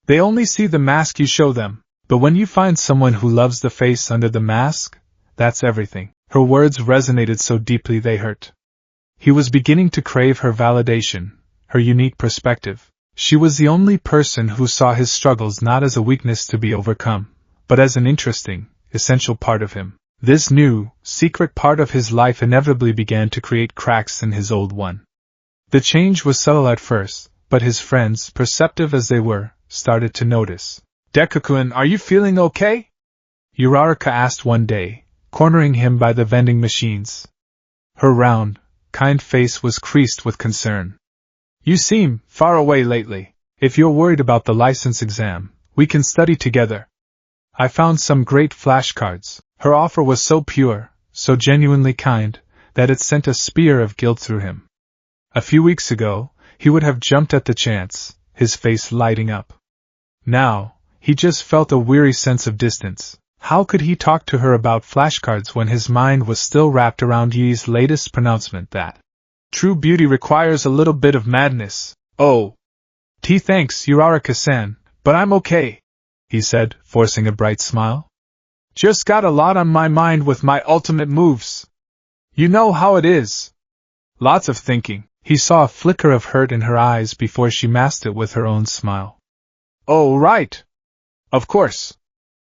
"They only see the mask you show them. But when you find someone who loves the face under the mask, that's everything." Her words resonated so deeply they hurt. He was beginning to crave her validation, her unique perspective. She was the only person who saw his struggles not as a weakness to be overcome, but as an interesting, essential part of him. This new, secret part of his life inevitably began to create cracks in his old one. The change was subtle at first, but his friends, perceptive as they were, started to notice. "Deku-kun, are you feeling okay?" Uraraka asked one day, cornering him by the vending machines. Her round, kind face was creased with concern. You seem far away lately. If you're worried about the license exam, we can study together. I found some great flashcards. Her offer was so pure, so genuinely kind, that it sent a spear of guilt through him. A few weeks ago, he would have jumped at the chance, his face lighting up. Now, he just felt a weary sense of distance. How could he talk to her about flashcards when his mind was still wrapped around Yi's latest pronouncement that true beauty requires a little bit of madness? Oh. Thanks, Uraraka-san, but I'm okay, he said, forcing a bright smile. Just got a lot on my mind with my ultimate moves. You know how it is. Lots of thinking. He saw a flicker of hurt in her eyes before she masked it with her own smile. Oh, right. Of course.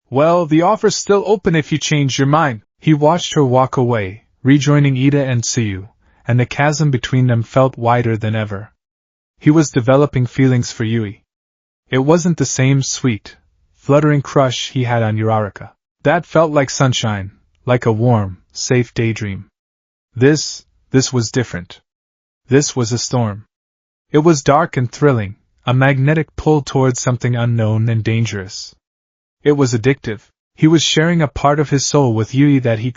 Well, the offer's still open if you change your mind. He watched her walk away, rejoining Ida and Tsuyu, and the chasm between them felt wider than ever. He was developing feelings for Yui. It wasn't the same sweet, fluttering crush he had on Uraraka. That felt like sunshine, like a warm, safe daydream. This was different. This was a storm. It was dark and thrilling, a magnetic pull towards something unknown and dangerous. It was addictive. He was sharing a part of his soul with Yui that he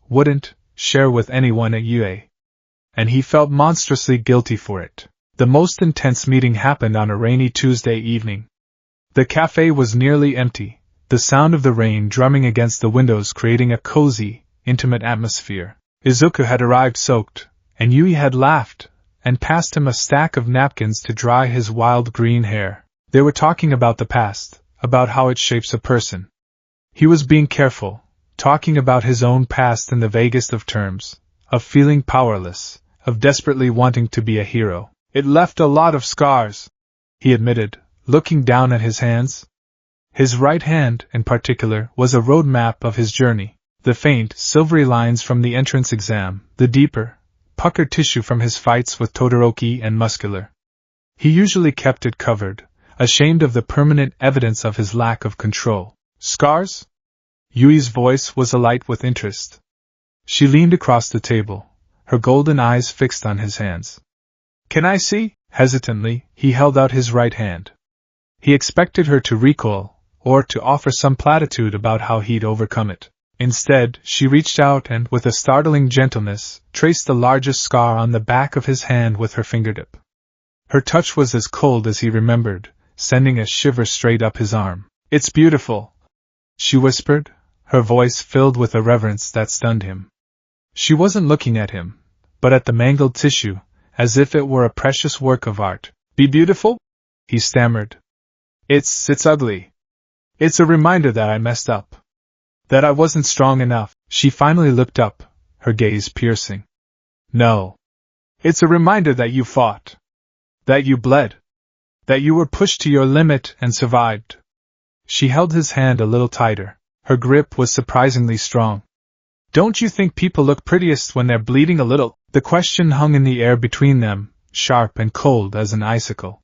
wouldn't, share with anyone at UA. And he felt monstrously guilty for it. The most intense meeting happened on a rainy Tuesday evening. The cafe was nearly empty, the sound of the rain drumming against the windows creating a cozy, intimate atmosphere. Izuku had arrived soaked, and Yui had laughed, and passed him a stack of napkins to dry his wild green hair. They were talking about the past, about how it shapes a person. He was being careful, talking about his own past in the vaguest of terms, of feeling powerless, of desperately wanting to be a hero. It left a lot of scars, he admitted, looking down at his hands. His right hand, in particular, was a road map of his journey. The faint, silvery lines from the entrance exam, the deeper, puckered tissue from his fights with Todoroki and Muscular. He usually kept it covered, ashamed of the permanent evidence of his lack of control. Scars? Yui's voice was alight with interest. She leaned across the table, her golden eyes fixed on his hands. Can I see? Hesitantly, he held out his right hand. He expected her to recoil, or to offer some platitude about how he'd overcome it. Instead, she reached out and, with a startling gentleness, traced the largest scar on the back of his hand with her fingertip. Her touch was as cold as he remembered, sending a shiver straight up his arm. It's beautiful, she whispered, her voice filled with a reverence that stunned him. She wasn't looking at him, but at the mangled tissue, as if it were a precious work of art. Be beautiful? He stammered. It's ugly. It's a reminder that I messed up. That I wasn't strong enough. She finally looked up, her gaze piercing. No. It's a reminder that you fought. That you bled. That you were pushed to your limit and survived. She held his hand a little tighter. Her grip was surprisingly strong. Don't you think people look prettiest when they're bleeding a little? The question hung in the air between them, sharp and cold as an icicle.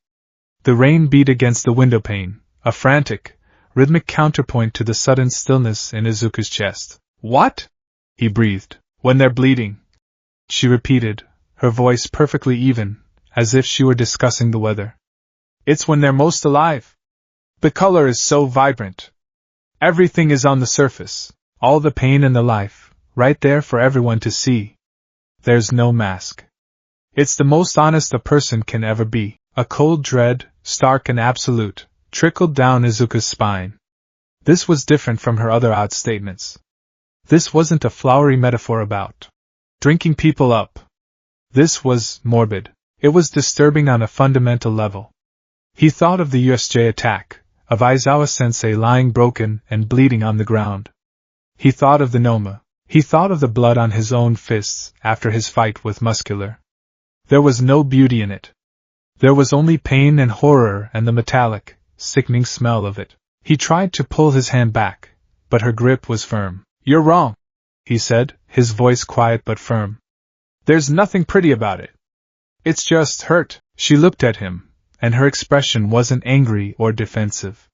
The rain beat against the windowpane, a frantic, rhythmic counterpoint to the sudden stillness in Izuku's chest. What? He breathed. When they're bleeding, she repeated, her voice perfectly even, as if she were discussing the weather. It's when they're most alive. The color is so vibrant. Everything is on the surface, all the pain and the life, right there for everyone to see. There's no mask. It's the most honest a person can ever be. A cold dread, stark and absolute, trickled down Izuku's spine. This was different from her other odd statements. This wasn't a flowery metaphor about drinking people up. This was morbid. It was disturbing on a fundamental level. He thought of the USJ attack, of Aizawa-sensei lying broken and bleeding on the ground. He thought of the Noma. He thought of the blood on his own fists after his fight with Muscular. There was no beauty in it. There was only pain and horror and the metallic, sickening smell of it. He tried to pull his hand back, but her grip was firm. You're wrong, he said, his voice quiet but firm. There's nothing pretty about it. It's just hurt. She looked at him, and her expression wasn't angry or defensive.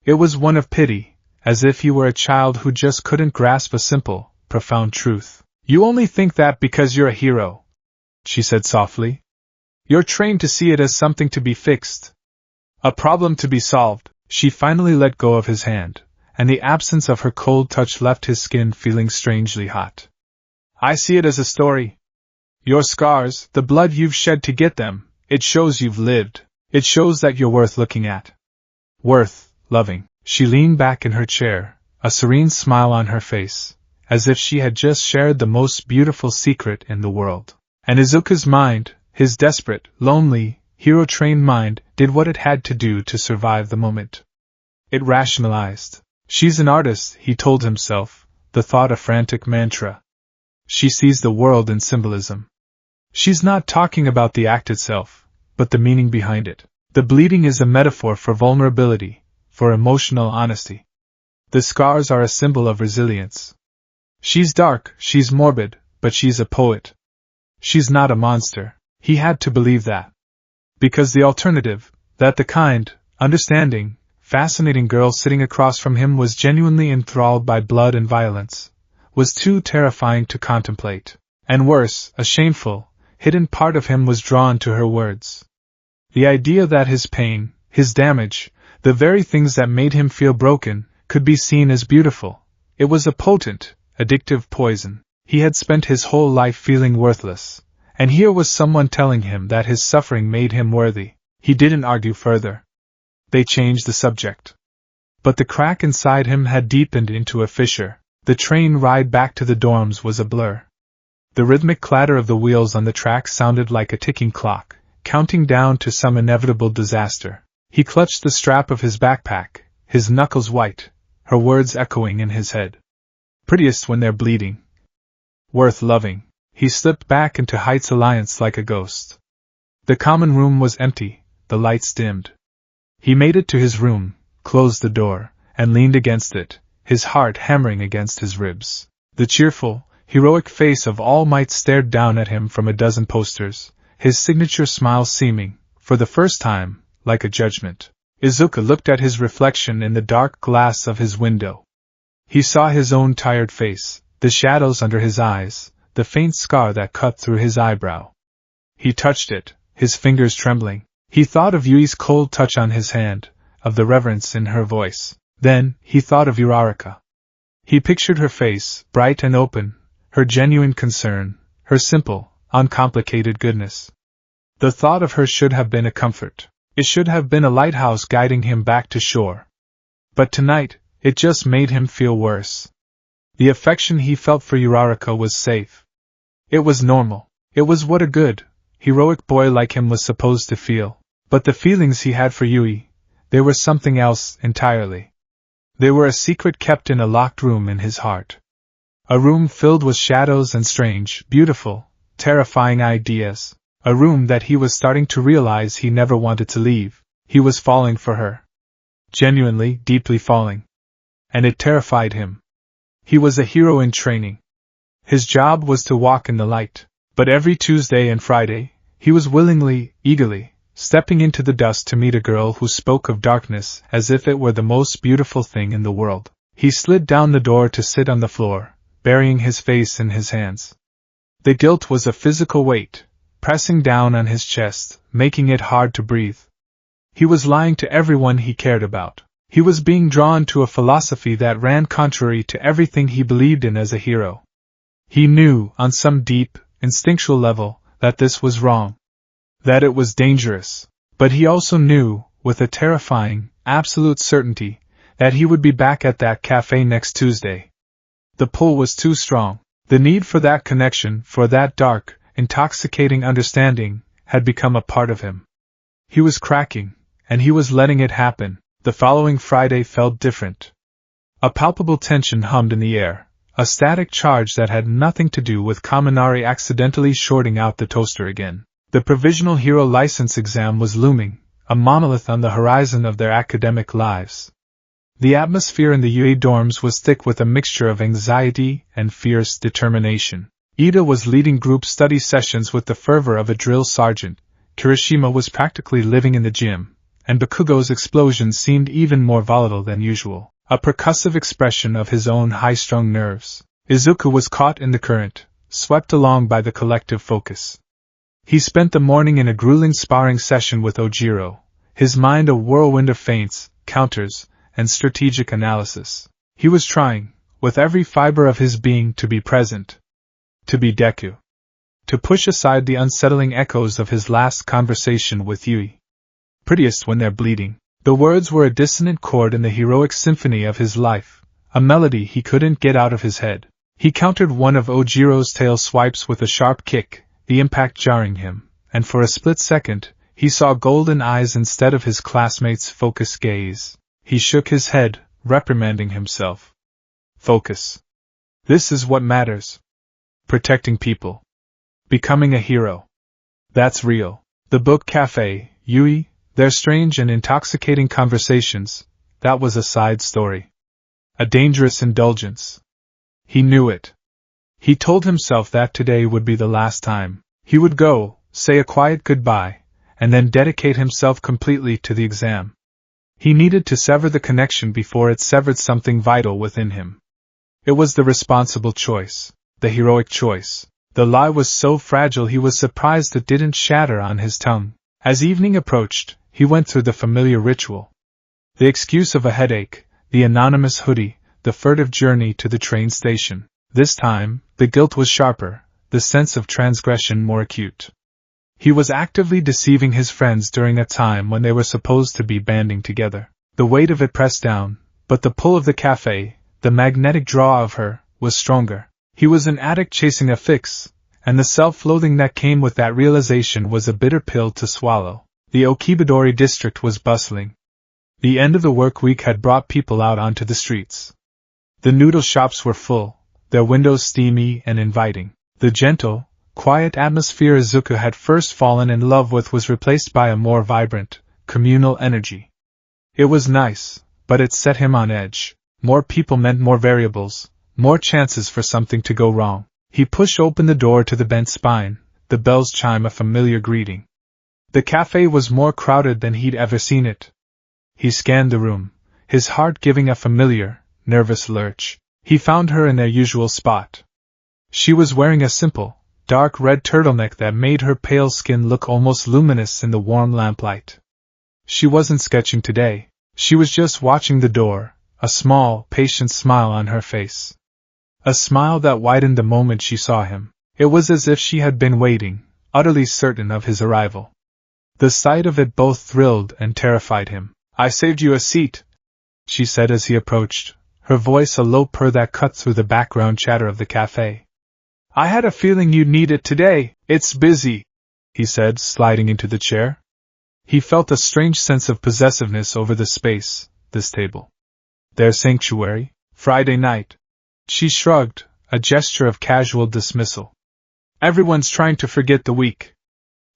It was one of pity, as if he were a child who just couldn't grasp a simple, profound truth. You only think that because you're a hero, she said softly. You're trained to see it as something to be fixed. A problem to be solved. She finally let go of his hand, and the absence of her cold touch left his skin feeling strangely hot. I see it as a story. Your scars, the blood you've shed to get them, it shows you've lived. It shows that you're worth looking at. Worth loving. She leaned back in her chair, a serene smile on her face, as if she had just shared the most beautiful secret in the world. And Izuku's mind, his desperate, lonely, hero-trained mind, did what it had to do to survive the moment. It rationalized. She's an artist, he told himself, the thought a frantic mantra. She sees the world in symbolism. She's not talking about the act itself, but the meaning behind it. The bleeding is a metaphor for vulnerability, for emotional honesty. The scars are a symbol of resilience. She's dark, she's morbid, but she's a poet. She's not a monster. He had to believe that. Because the alternative, that the kind, understanding, fascinating girl sitting across from him was genuinely enthralled by blood and violence, was too terrifying to contemplate. And worse, a shameful, hidden part of him was drawn to her words. The idea that his pain, his damage, the very things that made him feel broken, could be seen as beautiful. It was a potent, addictive poison. He had spent his whole life feeling worthless, and here was someone telling him that his suffering made him worthy. He didn't argue further. They changed the subject. But the crack inside him had deepened into a fissure. The train ride back to the dorms was a blur. The rhythmic clatter of the wheels on the track sounded like a ticking clock, counting down to some inevitable disaster. He clutched the strap of his backpack, his knuckles white, her words echoing in his head. Prettiest when they're bleeding. Worth loving. He slipped back into Heights Alliance like a ghost. The common room was empty, the lights dimmed. He made it to his room, closed the door, and leaned against it, his heart hammering against his ribs. The cheerful, heroic face of All Might stared down at him from a dozen posters, his signature smile seeming, for the first time, like a judgment. Izuku looked at his reflection in the dark glass of his window. He saw his own tired face, the shadows under his eyes, the faint scar that cut through his eyebrow. He touched it, his fingers trembling. He thought of Yui's cold touch on his hand, of the reverence in her voice. Then, he thought of Uraraka. He pictured her face, bright and open, her genuine concern, her simple, uncomplicated goodness. The thought of her should have been a comfort. It should have been a lighthouse guiding him back to shore. But tonight, it just made him feel worse. The affection he felt for Uraraka was safe. It was normal. It was what a good, heroic boy like him was supposed to feel. But the feelings he had for Yui, they were something else entirely. They were a secret kept in a locked room in his heart. A room filled with shadows and strange, beautiful, terrifying ideas. A room that he was starting to realize he never wanted to leave. He was falling for her. Genuinely, deeply falling. And it terrified him. He was a hero in training. His job was to walk in the light. But every Tuesday and Friday, he was willingly, eagerly, stepping into the dust to meet a girl who spoke of darkness as if it were the most beautiful thing in the world. He slid down the door to sit on the floor, burying his face in his hands. The guilt was a physical weight, pressing down on his chest, making it hard to breathe. He was lying to everyone he cared about. He was being drawn to a philosophy that ran contrary to everything he believed in as a hero. He knew, on some deep, instinctual level, that this was wrong. That it was dangerous. But he also knew, with a terrifying, absolute certainty, that he would be back at that cafe next Tuesday. The pull was too strong. The need for that connection, for that dark, intoxicating understanding, had become a part of him. He was cracking, and he was letting it happen. The following Friday felt different. A palpable tension hummed in the air, a static charge that had nothing to do with Kaminari accidentally shorting out the toaster again. The provisional hero license exam was looming, a monolith on the horizon of their academic lives. The atmosphere in the UA dorms was thick with a mixture of anxiety and fierce determination. Ida was leading group study sessions with the fervor of a drill sergeant, Kirishima was practically living in the gym, and Bakugo's explosion seemed even more volatile than usual, a percussive expression of his own high-strung nerves. Izuku was caught in the current, swept along by the collective focus. He spent the morning in a grueling sparring session with Ojiro, his mind a whirlwind of feints, counters, and strategic analysis. He was trying, with every fiber of his being, to be present. To be Deku. To push aside the unsettling echoes of his last conversation with Yui. Prettiest when they're bleeding. The words were a dissonant chord in the heroic symphony of his life, a melody he couldn't get out of his head. He countered one of Ojiro's tail swipes with a sharp kick, the impact jarring him, and for a split second, he saw golden eyes instead of his classmate's focused gaze. He shook his head, reprimanding himself. Focus. This is what matters. Protecting people. Becoming a hero. That's real. The book Cafe, Yui, their strange and intoxicating conversations, that was a side story. A dangerous indulgence. He knew it. He told himself that today would be the last time. He would go, say a quiet goodbye, and then dedicate himself completely to the exam. He needed to sever the connection before it severed something vital within him. It was the responsible choice, the heroic choice. The lie was so fragile he was surprised it didn't shatter on his tongue. As evening approached, he went through the familiar ritual. The excuse of a headache, the anonymous hoodie, the furtive journey to the train station. This time, the guilt was sharper, the sense of transgression more acute. He was actively deceiving his friends during a time when they were supposed to be banding together. The weight of it pressed down, but the pull of the cafe, the magnetic draw of her, was stronger. He was an addict chasing a fix, and the self-loathing that came with that realization was a bitter pill to swallow. The Okibadori district was bustling. The end of the work week had brought people out onto the streets. The noodle shops were full, their windows steamy and inviting. The gentle, quiet atmosphere Izuku had first fallen in love with was replaced by a more vibrant, communal energy. It was nice, but it set him on edge. More people meant more variables, more chances for something to go wrong. He pushed open the door to the bent spine, the bells chime a familiar greeting. The cafe was more crowded than he'd ever seen it. He scanned the room, his heart giving a familiar, nervous lurch. He found her in their usual spot. She was wearing a simple, dark red turtleneck that made her pale skin look almost luminous in the warm lamplight. She wasn't sketching today, she was just watching the door, a small, patient smile on her face. A smile that widened the moment she saw him. It was as if she had been waiting, utterly certain of his arrival. The sight of it both thrilled and terrified him. "I saved you a seat," she said as he approached, her voice a low purr that cut through the background chatter of the cafe. "I had a feeling you'd need it today. It's busy," he said, sliding into the chair. He felt a strange sense of possessiveness over the space, this table. Their sanctuary, Friday night. She shrugged, a gesture of casual dismissal. "Everyone's trying to forget the week.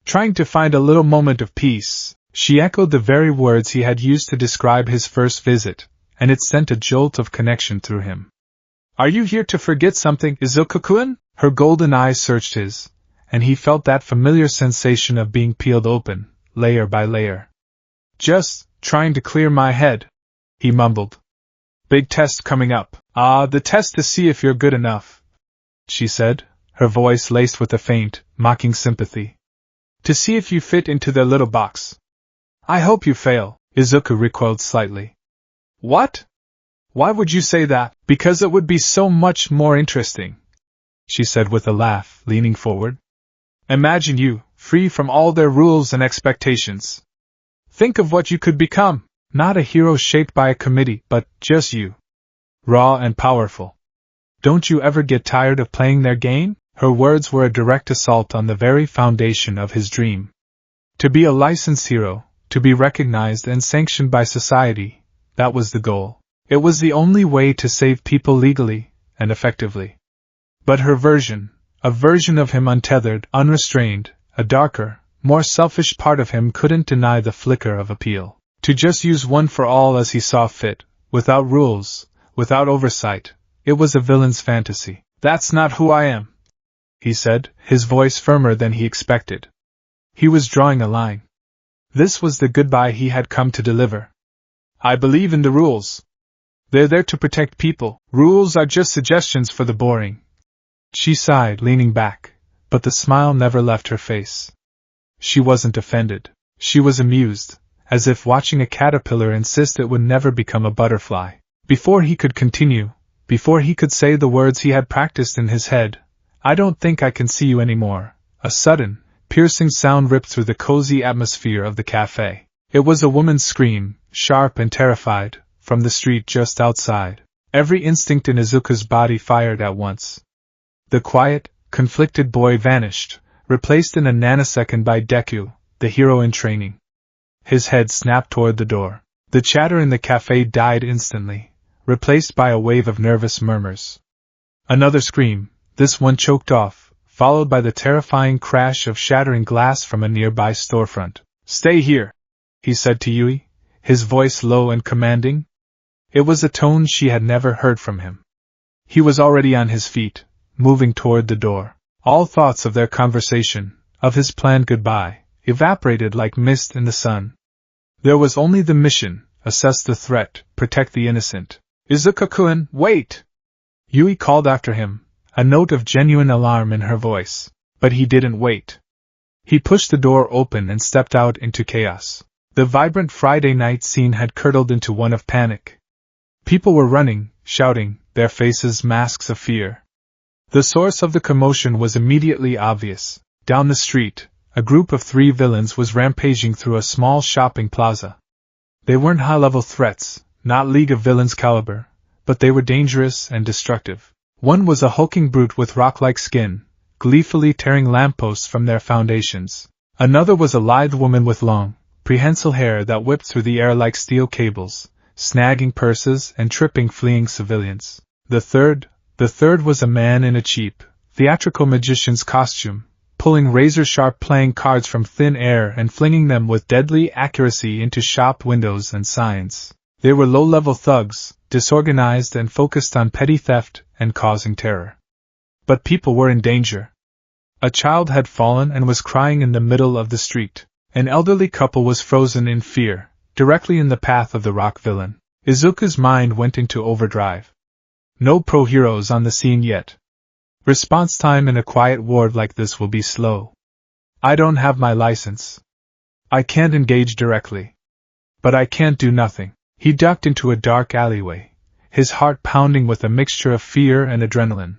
Trying to find a little moment of peace." She echoed the very words he had used to describe his first visit, and it sent a jolt of connection through him. "Are you here to forget something, Izuku-kun?" Her golden eyes searched his, and he felt that familiar sensation of being peeled open, layer by layer. "Just trying to clear my head," he mumbled. "Big test coming up." "Ah, the test to see if you're good enough," she said, her voice laced with a faint, mocking sympathy. "To see if you fit into their little box." "I hope you fail," Izuku recoiled slightly. "What? Why would you say that?" "Because it would be so much more interesting," she said with a laugh, leaning forward. "Imagine you, free from all their rules and expectations. Think of what you could become. Not a hero shaped by a committee, but just you. Raw and powerful. Don't you ever get tired of playing their game?" Her words were a direct assault on the very foundation of his dream. To be a licensed hero, to be recognized and sanctioned by society, that was the goal. It was the only way to save people legally and effectively. But her version, a version of him untethered, unrestrained, a darker, more selfish part of him couldn't deny the flicker of appeal. To just use one for all as he saw fit, without rules, without oversight, it was a villain's fantasy. "That's not who I am," he said, his voice firmer than he expected. He was drawing a line. This was the goodbye he had come to deliver. "I believe in the rules. They're there to protect people. Rules are just suggestions for the boring." She sighed, leaning back, but the smile never left her face. She wasn't offended. She was amused, as if watching a caterpillar insist it would never become a butterfly. Before he could continue, before he could say the words he had practiced in his head, "I don't think I can see you anymore," a sudden, piercing sound ripped through the cozy atmosphere of the cafe. It was a woman's scream, sharp and terrified, from the street just outside. Every instinct in Izuku's body fired at once. The quiet, conflicted boy vanished, replaced in a nanosecond by Deku, the hero in training. His head snapped toward the door. The chatter in the cafe died instantly, replaced by a wave of nervous murmurs. Another scream, this one choked off, followed by the terrifying crash of shattering glass from a nearby storefront. "Stay here," he said to Yui, his voice low and commanding. It was a tone she had never heard from him. He was already on his feet, moving toward the door. All thoughts of their conversation, of his planned goodbye, evaporated like mist in the sun. There was only the mission: assess the threat, protect the innocent. "Izuku-kun, wait!" Yui called after him, a note of genuine alarm in her voice. But he didn't wait. He pushed the door open and stepped out into chaos. The vibrant Friday night scene had curdled into one of panic. People were running, shouting, their faces masks of fear. The source of the commotion was immediately obvious. Down the street, a group of 3 villains was rampaging through a small shopping plaza. They weren't high-level threats, not League of Villains caliber, but they were dangerous and destructive. One was a hulking brute with rock-like skin, gleefully tearing lampposts from their foundations. Another was a lithe woman with long, prehensile hair that whipped through the air like steel cables, snagging purses and tripping fleeing civilians. The third was a man in a cheap, theatrical magician's costume, pulling razor-sharp playing cards from thin air and flinging them with deadly accuracy into shop windows and signs. They were low-level thugs, disorganized and focused on petty theft and causing terror. But people were in danger. A child had fallen and was crying in the middle of the street. An elderly couple was frozen in fear, directly in the path of the rock villain. Izuku's mind went into overdrive. No pro-heroes on the scene yet. Response time in a quiet ward like this will be slow. I don't have my license. I can't engage directly. But I can't do nothing. He ducked into a dark alleyway, his heart pounding with a mixture of fear and adrenaline.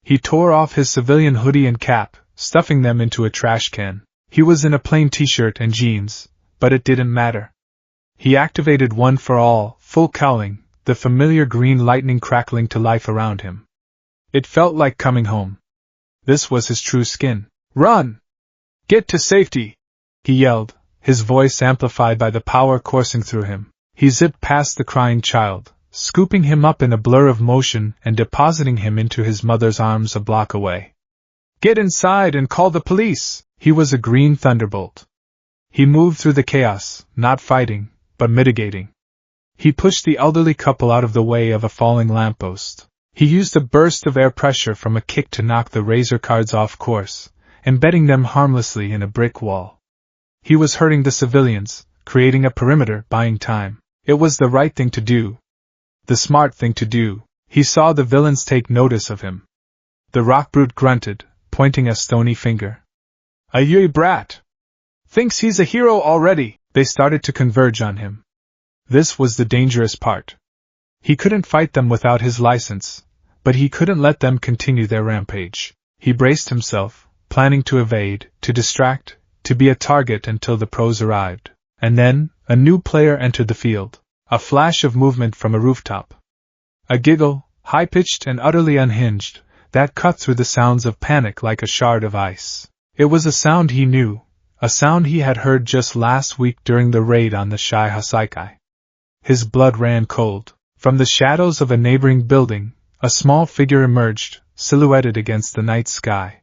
He tore off his civilian hoodie and cap, stuffing them into a trash can. He was in a plain t-shirt and jeans, but it didn't matter. He activated One for All, full cowling, the familiar green lightning crackling to life around him. It felt like coming home. This was his true skin. "Run! Get to safety!" he yelled, his voice amplified by the power coursing through him. He zipped past the crying child, scooping him up in a blur of motion and depositing him into his mother's arms a block away. "Get inside and call the police!" He was a green thunderbolt. He moved through the chaos, not fighting, but mitigating. He pushed the elderly couple out of the way of a falling lamppost. He used a burst of air pressure from a kick to knock the razor cards off course, embedding them harmlessly in a brick wall. He was hurting the civilians, creating a perimeter, buying time. It was the right thing to do. The smart thing to do. He saw the villains take notice of him. The rock brute grunted, pointing a stony finger. "A Yui brat! Thinks he's a hero already!" They started to converge on him. This was the dangerous part. He couldn't fight them without his license, but he couldn't let them continue their rampage. He braced himself, planning to evade, to distract, to be a target until the pros arrived. And then, a new player entered the field. A flash of movement from a rooftop. A giggle, high-pitched and utterly unhinged, that cut through the sounds of panic like a shard of ice. It was a sound he knew, a sound he had heard just last week during the raid on the Shai Hasaikai. His blood ran cold. From the shadows of a neighboring building, a small figure emerged, silhouetted against the night sky.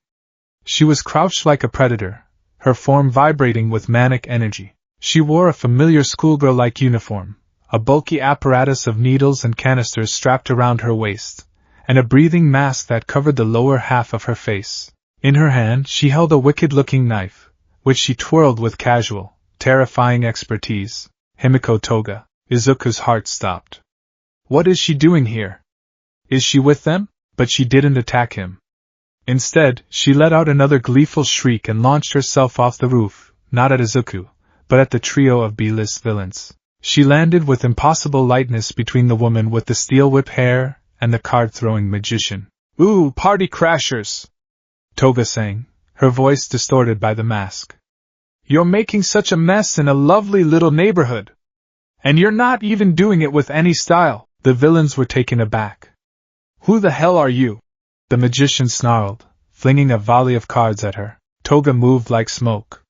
She was crouched like a predator, her form vibrating with manic energy. She wore a familiar schoolgirl-like uniform, a bulky apparatus of needles and canisters strapped around her waist, and a breathing mask that covered the lower half of her face. In her hand she held a wicked-looking knife, which she twirled with casual, terrifying expertise. Himiko Toga. Izuku's heart stopped. What is she doing here? Is she with them? But she didn't attack him. Instead, she let out another gleeful shriek and launched herself off the roof, not at Izuku, but at the trio of B-list villains. She landed with impossible lightness between the woman with the steel whip hair and the card-throwing magician. "Ooh, party crashers!" Toga sang, her voice distorted by the mask. "You're making such a mess in a lovely little neighborhood! And you're not even doing it with any style!" The villains were taken aback. "Who the hell are you?" the magician snarled, flinging a volley of cards at her. Toga moved like smoke.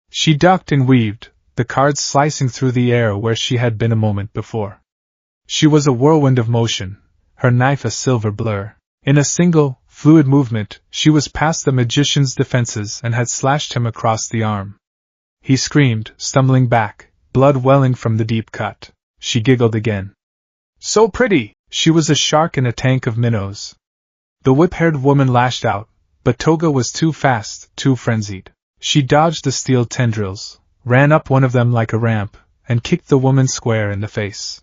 She ducked and weaved, the cards slicing through the air where she had been a moment before. She was a whirlwind of motion, her knife a silver blur. In a single, fluid movement, she was past the magician's defenses and had slashed him across the arm. He screamed, stumbling back, blood welling from the deep cut. She giggled again. "So pretty!" She was a shark in a tank of minnows. The whip-haired woman lashed out, but Toga was too fast, too frenzied. She dodged the steel tendrils, ran up one of them like a ramp, and kicked the woman square in the face.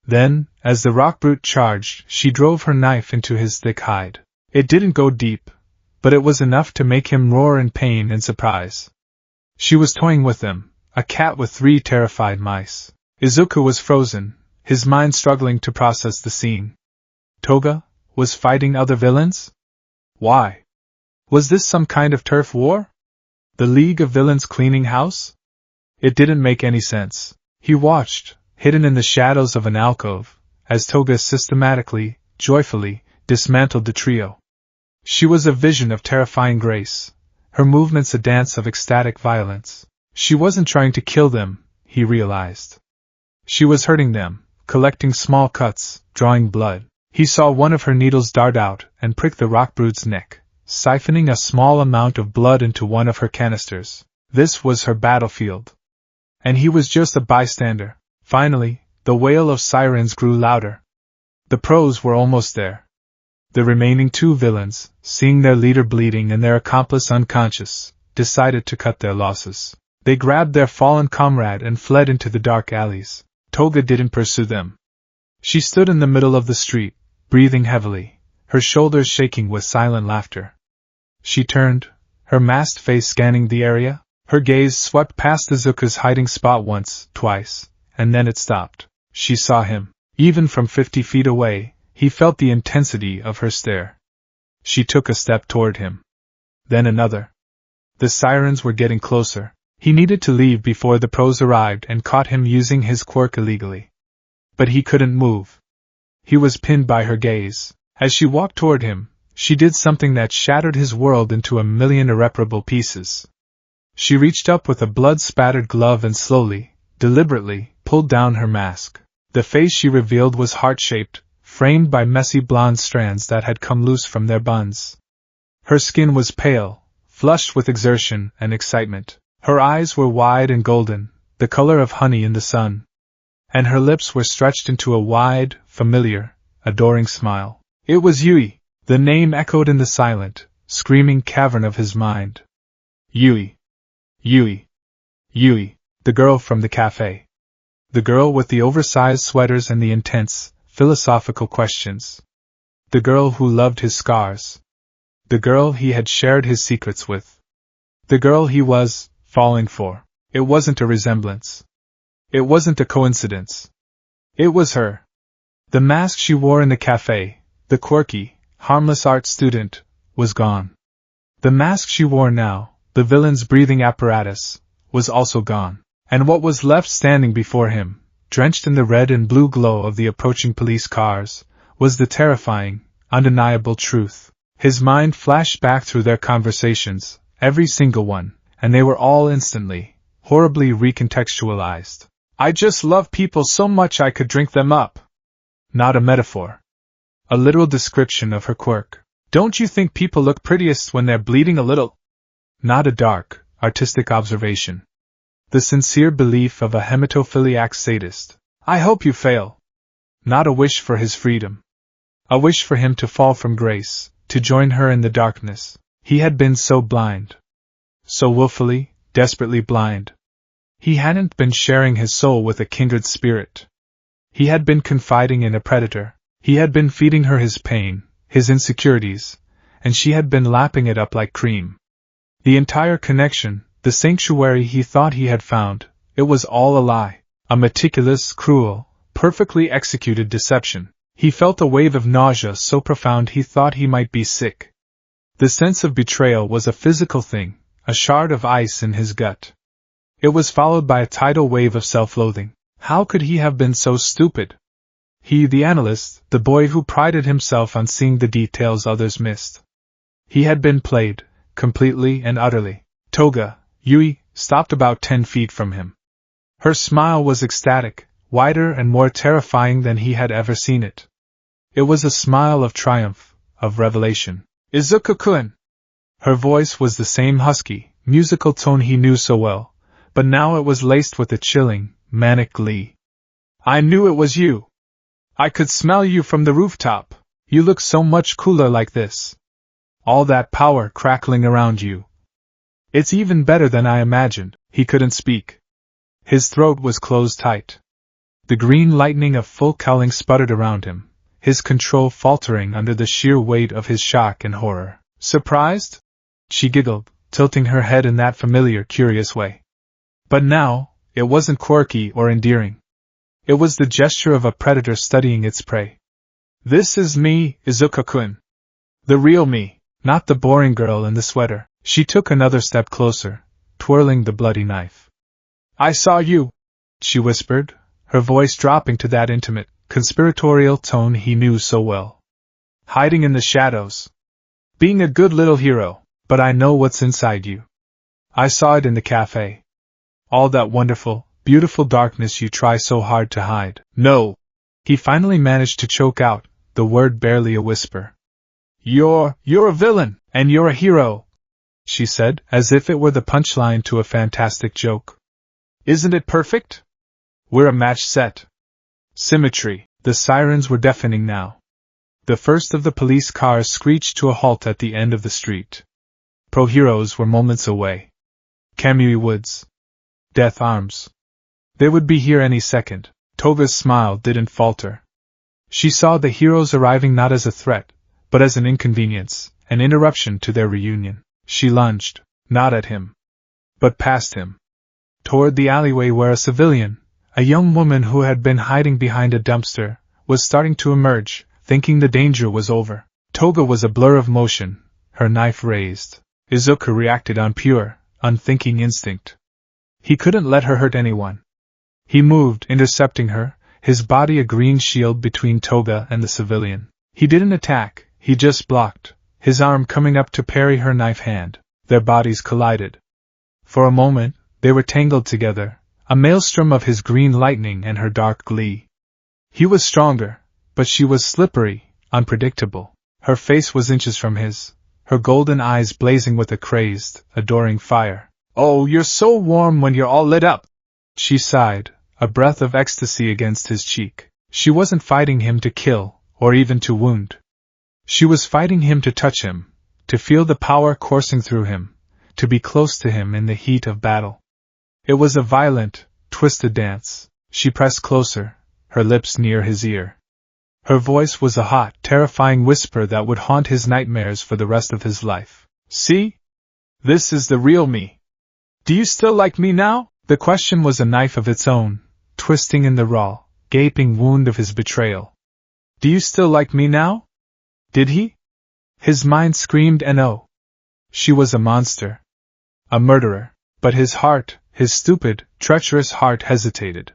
Then, as the rock brute charged, she drove her knife into his thick hide. It didn't go deep, but it was enough to make him roar in pain and surprise. She was toying with them, a cat with 3 terrified mice. Izuku was frozen, his mind struggling to process the scene. Toga was fighting other villains? Why? Was this some kind of turf war? The League of Villains cleaning house? It didn't make any sense. He watched, hidden in the shadows of an alcove, as Toga systematically, joyfully, dismantled the trio. She was a vision of terrifying grace, her movements a dance of ecstatic violence. She wasn't trying to kill them, he realized. She was hurting them, collecting small cuts, drawing blood. He saw one of her needles dart out and prick the rock brute's neck, siphoning a small amount of blood into one of her canisters. This was her battlefield. And he was just a bystander. Finally, the wail of sirens grew louder. The pros were almost there. The remaining 2 villains, seeing their leader bleeding and their accomplice unconscious, decided to cut their losses. They grabbed their fallen comrade and fled into the dark alleys. Toga didn't pursue them. She stood in the middle of the street, breathing heavily, her shoulders shaking with silent laughter. She turned, her masked face scanning the area. Her gaze swept past Izuku's hiding spot once, twice, and then it stopped. She saw him. Even from 50 feet away, he felt the intensity of her stare. She took a step toward him. Then another. The sirens were getting closer. He needed to leave before the pros arrived and caught him using his quirk illegally. But he couldn't move. He was pinned by her gaze. As she walked toward him, she did something that shattered his world into a million irreparable pieces. She reached up with a blood-spattered glove and slowly, deliberately, pulled down her mask. The face she revealed was heart-shaped, framed by messy blonde strands that had come loose from their buns. Her skin was pale, flushed with exertion and excitement. Her eyes were wide and golden, the color of honey in the sun. And her lips were stretched into a wide, familiar, adoring smile. It was Yui. The name echoed in the silent, screaming cavern of his mind. Yui. Yui. Yui, the girl from the cafe. The girl with the oversized sweaters and the intense, philosophical questions. The girl who loved his scars. The girl he had shared his secrets with. The girl he was falling for. It wasn't a resemblance. It wasn't a coincidence. It was her. The mask she wore in the cafe, the quirky, harmless art student, was gone. The mask she wore now, the villain's breathing apparatus, was also gone. And what was left standing before him, drenched in the red and blue glow of the approaching police cars, was the terrifying, undeniable truth. His mind flashed back through their conversations, every single one, and they were all instantly, horribly recontextualized. I just love people so much I could drink them up. Not a metaphor. A literal description of her quirk. Don't you think people look prettiest when they're bleeding a little? Not a dark, artistic observation. The sincere belief of a hematophiliac sadist. I hope you fail. Not a wish for his freedom. A wish for him to fall from grace, to join her in the darkness. He had been so blind. So willfully, desperately blind. He hadn't been sharing his soul with a kindred spirit. He had been confiding in a predator. He had been feeding her his pain, his insecurities, and she had been lapping it up like cream. The entire connection, the sanctuary he thought he had found, it was all a lie, a meticulous, cruel, perfectly executed deception. He felt a wave of nausea so profound he thought he might be sick. The sense of betrayal was a physical thing, a shard of ice in his gut. It was followed by a tidal wave of self-loathing. How could he have been so stupid? He, the analyst, the boy who prided himself on seeing the details others missed. He had been played, completely and utterly. Toga, Yui, stopped about 10 feet from him. Her smile was ecstatic, wider and more terrifying than he had ever seen it. It was a smile of triumph, of revelation. Izuku-kun! Her voice was the same husky, musical tone he knew so well, but now it was laced with a chilling, manic glee. I knew it was you. I could smell you from the rooftop. You look so much cooler like this. All that power crackling around you. It's even better than I imagined. He couldn't speak. His throat was closed tight. The green lightning of full cowling sputtered around him, his control faltering under the sheer weight of his shock and horror. Surprised? She giggled, tilting her head in that familiar, curious way. But now, it wasn't quirky or endearing. It was the gesture of a predator studying its prey. This is me, Izuku-kun. The real me, not the boring girl in the sweater. She took another step closer, twirling the bloody knife. I saw you, she whispered, her voice dropping to that intimate, conspiratorial tone he knew so well. Hiding in the shadows. Being a good little hero, but I know what's inside you. I saw it in the cafe. All that wonderful, beautiful darkness you try so hard to hide. No! He finally managed to choke out, the word barely a whisper. You're a villain, and you're a hero, she said, as if it were the punchline to a fantastic joke. Isn't it perfect? We're a match set. Symmetry. The sirens were deafening now. The first of the police cars screeched to a halt at the end of the street. Pro-heroes were moments away. Kamui Woods. Death Arms. They would be here any second. Toga's smile didn't falter. She saw the heroes arriving not as a threat, but as an inconvenience, an interruption to their reunion. She lunged, not at him, but past him, toward the alleyway where a civilian, a young woman who had been hiding behind a dumpster, was starting to emerge, thinking the danger was over. Toga was a blur of motion, her knife raised. Izuku reacted on pure, unthinking instinct. He couldn't let her hurt anyone. He moved, intercepting her, his body a green shield between Toga and the civilian. He didn't attack, he just blocked, his arm coming up to parry her knife hand. Their bodies collided. For a moment, they were tangled together, a maelstrom of his green lightning and her dark glee. He was stronger, but she was slippery, unpredictable. Her face was inches from his, her golden eyes blazing with a crazed, adoring fire. Oh, you're so warm when you're all lit up, she sighed, a breath of ecstasy against his cheek. She wasn't fighting him to kill, or even to wound. She was fighting him to touch him, to feel the power coursing through him, to be close to him in the heat of battle. It was a violent, twisted dance. She pressed closer, her lips near his ear. Her voice was a hot, terrifying whisper that would haunt his nightmares for the rest of his life. See? This is the real me. Do you still like me now? The question was a knife of its own, twisting in the raw, gaping wound of his betrayal. Do you still like me now? Did he? His mind screamed no. She was a monster. A murderer. But his heart, his stupid, treacherous heart hesitated.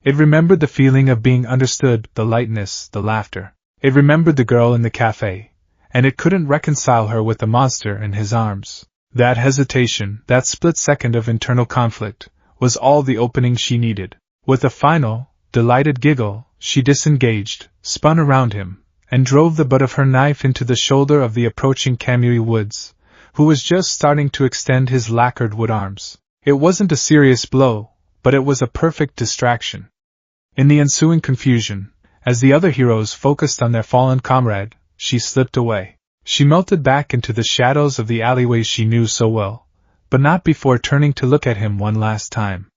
It remembered the feeling of being understood, the lightness, the laughter. It remembered the girl in the cafe, and it couldn't reconcile her with the monster in his arms. That hesitation, that split second of internal conflict, was all the opening she needed. With a final, delighted giggle, she disengaged, spun around him, and drove the butt of her knife into the shoulder of the approaching Kamui Woods, who was just starting to extend his lacquered wood arms. It wasn't a serious blow, but it was a perfect distraction. In the ensuing confusion, as the other heroes focused on their fallen comrade, she slipped away. She melted back into the shadows of the alleyways she knew so well, but not before turning to look at him one last time.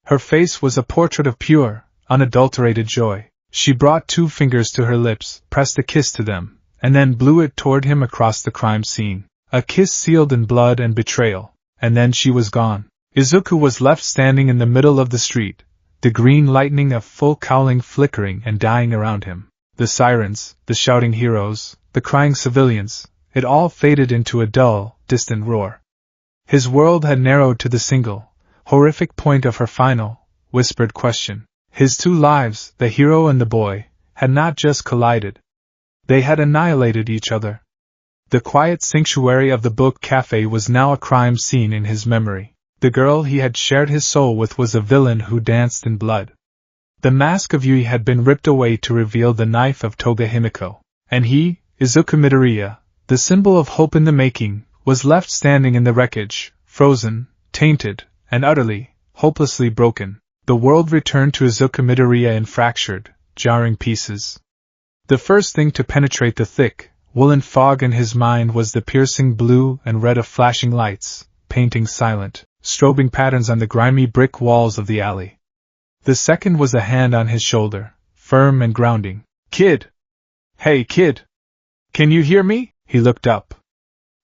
Her face was a portrait of pure, unadulterated joy. She brought 2 fingers to her lips, pressed a kiss to them, and then blew it toward him across the crime scene. A kiss sealed in blood and betrayal, and then she was gone. Izuku was left standing in the middle of the street, the green lightning of full cowling flickering and dying around him. The sirens, the shouting heroes, the crying civilians, it all faded into a dull, distant roar. His world had narrowed to the single, horrific point of her final, whispered question. His two lives, the hero and the boy, had not just collided. They had annihilated each other. The quiet sanctuary of the book cafe was now a crime scene in his memory. The girl he had shared his soul with was a villain who danced in blood. The mask of Yui had been ripped away to reveal the knife of Toga Himiko, and he, Izuku Midoriya, the symbol of hope in the making, was left standing in the wreckage, frozen, tainted, and utterly, hopelessly broken. The world returned to Izuku Midoriya in fractured, jarring pieces. The first thing to penetrate the thick, woolen fog in his mind was the piercing blue and red of flashing lights, painting silent, strobing patterns on the grimy brick walls of the alley. The second was a hand on his shoulder, firm and grounding. "Kid! Hey, kid! Can you hear me?" He looked up.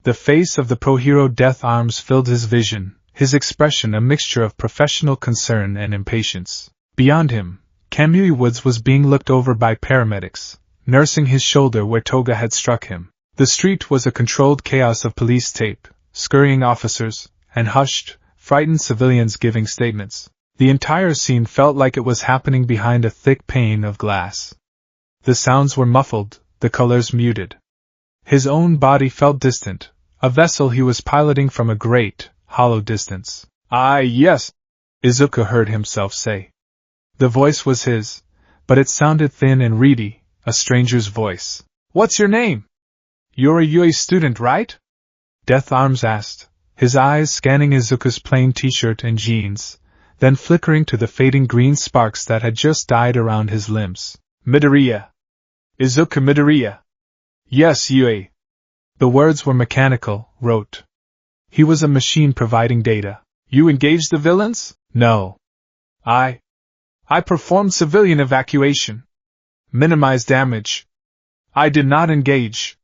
The face of the pro-hero Death Arms filled his vision, his expression a mixture of professional concern and impatience. Beyond him, Kamui Woods was being looked over by paramedics, nursing his shoulder where Toga had struck him. The street was a controlled chaos of police tape, scurrying officers, and hushed, frightened civilians giving statements. The entire scene felt like it was happening behind a thick pane of glass. The sounds were muffled, the colors muted. His own body felt distant, a vessel he was piloting from a great, hollow distance. "Ah, yes," Izuku heard himself say. The voice was his, but it sounded thin and reedy, a stranger's voice. "What's your name? You're a Yui student, right?" Death Arms asked, his eyes scanning Izuku's plain t-shirt and jeans, then flickering to the fading green sparks that had just died around his limbs. "Midoriya. Izuku Midoriya." "Yes, Yui." The words were mechanical, rote. He was a machine providing data. "You engaged the villains?" "No. I performed civilian evacuation. Minimize damage. I did not engage."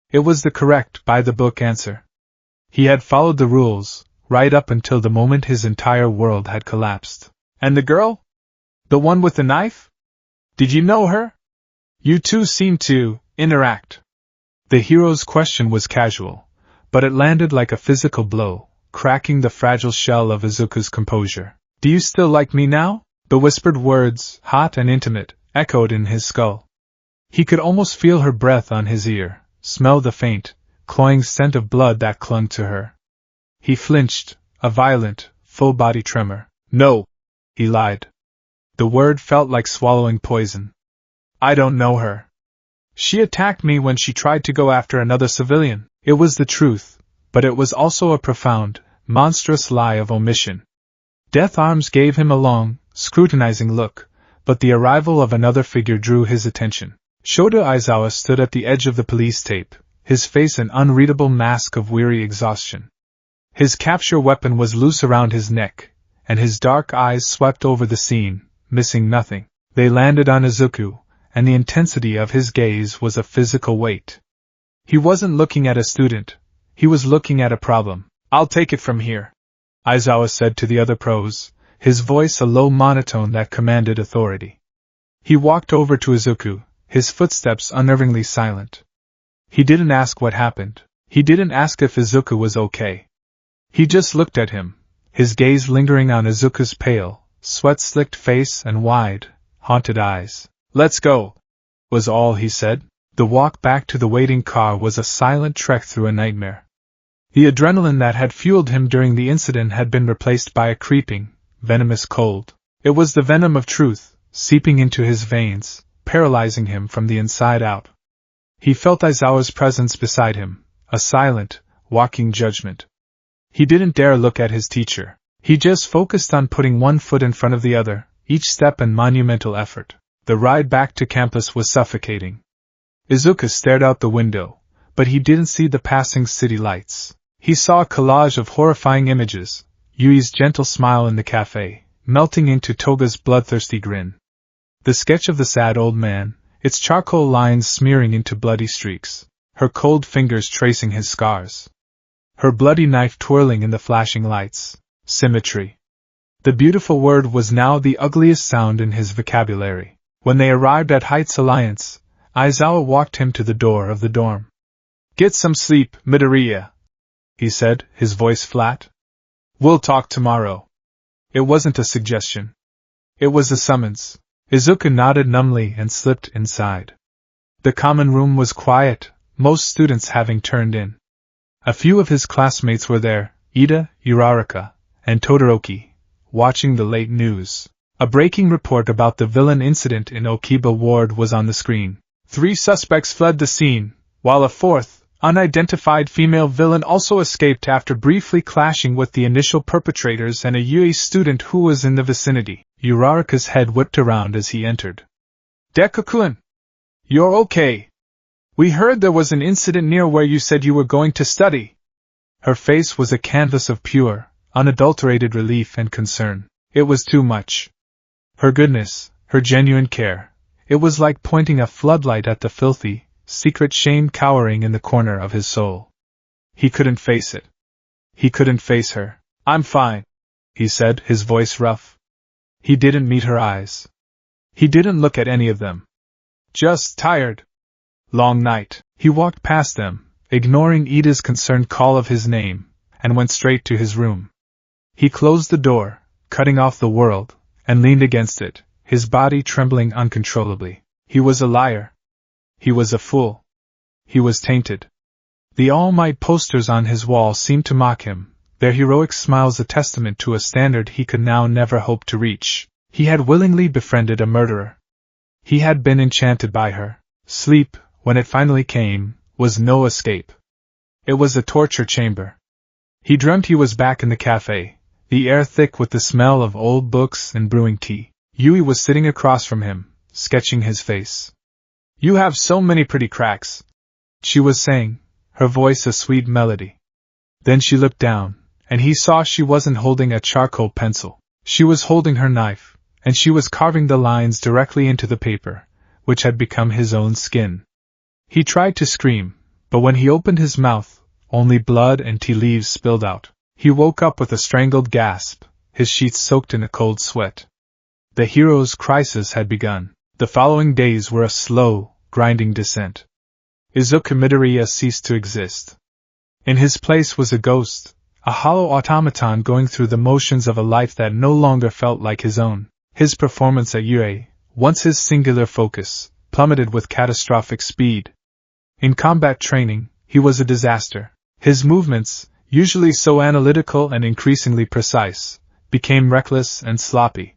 It was the correct, by-the-book answer. He had followed the rules, right up until the moment his entire world had collapsed. "And the girl? The one with the knife? Did you know her? You two seemed to interact." The hero's question was casual, but it landed like a physical blow, cracking the fragile shell of Izuku's composure. "Do you still like me now?" The whispered words, hot and intimate, echoed in his skull. He could almost feel her breath on his ear, smell the faint, cloying scent of blood that clung to her. He flinched, a violent, full-body tremor. "No," he lied. The word felt like swallowing poison. "I don't know her. She attacked me when she tried to go after another civilian." It was the truth, but it was also a profound, monstrous lie of omission. Death Arms gave him a long, scrutinizing look, but the arrival of another figure drew his attention. Shota Aizawa stood at the edge of the police tape, his face an unreadable mask of weary exhaustion. His capture weapon was loose around his neck, and his dark eyes swept over the scene, missing nothing. They landed on Izuku, and the intensity of his gaze was a physical weight. He wasn't looking at a student, he was looking at a problem. "I'll take it from here," Aizawa said to the other pros, his voice a low monotone that commanded authority. He walked over to Izuku, his footsteps unnervingly silent. He didn't ask what happened. He didn't ask if Izuku was okay. He just looked at him, his gaze lingering on Izuku's pale, sweat-slicked face and wide, haunted eyes. "Let's go," was all he said. The walk back to the waiting car was a silent trek through a nightmare. The adrenaline that had fueled him during the incident had been replaced by a creeping, venomous cold. It was the venom of truth, seeping into his veins, paralyzing him from the inside out. He felt Aizawa's presence beside him, a silent, walking judgment. He didn't dare look at his teacher. He just focused on putting one foot in front of the other, each step an monumental effort. The ride back to campus was suffocating. Izuku stared out the window, but he didn't see the passing city lights. He saw a collage of horrifying images, Yui's gentle smile in the cafe, melting into Toga's bloodthirsty grin. The sketch of the sad old man, its charcoal lines smearing into bloody streaks, her cold fingers tracing his scars. Her bloody knife twirling in the flashing lights. Symmetry. The beautiful word was now the ugliest sound in his vocabulary. When they arrived at Heights Alliance, Aizawa walked him to the door of the dorm. "Get some sleep, Midoriya," he said, his voice flat. "We'll talk tomorrow." It wasn't a suggestion. It was a summons. Izuku nodded numbly and slipped inside. The common room was quiet, most students having turned in. A few of his classmates were there, Ida, Uraraka, and Todoroki, watching the late news. A breaking report about the villain incident in Okiba Ward was on the screen. 3 suspects fled the scene, while a 4th, unidentified female villain also escaped after briefly clashing with the initial perpetrators and a UE student who was in the vicinity. Uraraka's head whipped around as he entered. "Deku-kun! You're okay. We heard there was an incident near where you said you were going to study." Her face was a canvas of pure, unadulterated relief and concern. It was too much. Her goodness, her genuine care. It was like pointing a floodlight at the filthy, secret shame cowering in the corner of his soul. He couldn't face it. He couldn't face her. "I'm fine," he said, his voice rough. He didn't meet her eyes. He didn't look at any of them. "Just tired. Long night." He walked past them, ignoring Ida's concerned call of his name, and went straight to his room. He closed the door, cutting off the world, and leaned against it, his body trembling uncontrollably. He was a liar. He was a fool. He was tainted. The All Might posters on his wall seemed to mock him, their heroic smiles a testament to a standard he could now never hope to reach. He had willingly befriended a murderer. He had been enchanted by her. Sleep, when it finally came, was no escape. It was a torture chamber. He dreamt he was back in the cafe, the air thick with the smell of old books and brewing tea. Yui was sitting across from him, sketching his face. "You have so many pretty cracks," she was saying, her voice a sweet melody. Then she looked down, and he saw she wasn't holding a charcoal pencil. She was holding her knife, and she was carving the lines directly into the paper, which had become his own skin. He tried to scream, but when he opened his mouth, only blood and tea leaves spilled out. He woke up with a strangled gasp, his sheets soaked in a cold sweat. The hero's crisis had begun. The following days were a slow, grinding descent. Izuku Midoriya ceased to exist. In his place was a ghost, a hollow automaton going through the motions of a life that no longer felt like his own. His performance at UA, once his singular focus, plummeted with catastrophic speed. In combat training, he was a disaster. His movements, usually so analytical and increasingly precise, became reckless and sloppy.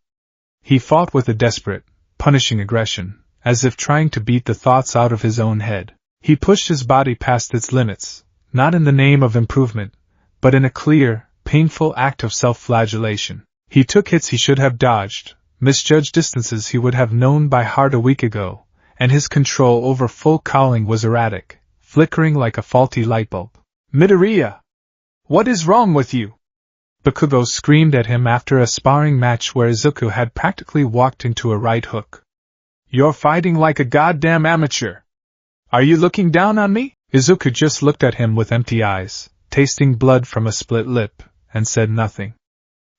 He fought with a desperate, punishing aggression, as if trying to beat the thoughts out of his own head. He pushed his body past its limits, not in the name of improvement, but in a clear, painful act of self-flagellation. He took hits he should have dodged, misjudged distances he would have known by heart a week ago, and his control over full cowling was erratic, flickering like a faulty light bulb. "Midoriya! What is wrong with you?" Bakugo screamed at him after a sparring match where Izuku had practically walked into a right hook. "You're fighting like a goddamn amateur. Are you looking down on me?" Izuku just looked at him with empty eyes, tasting blood from a split lip, and said nothing.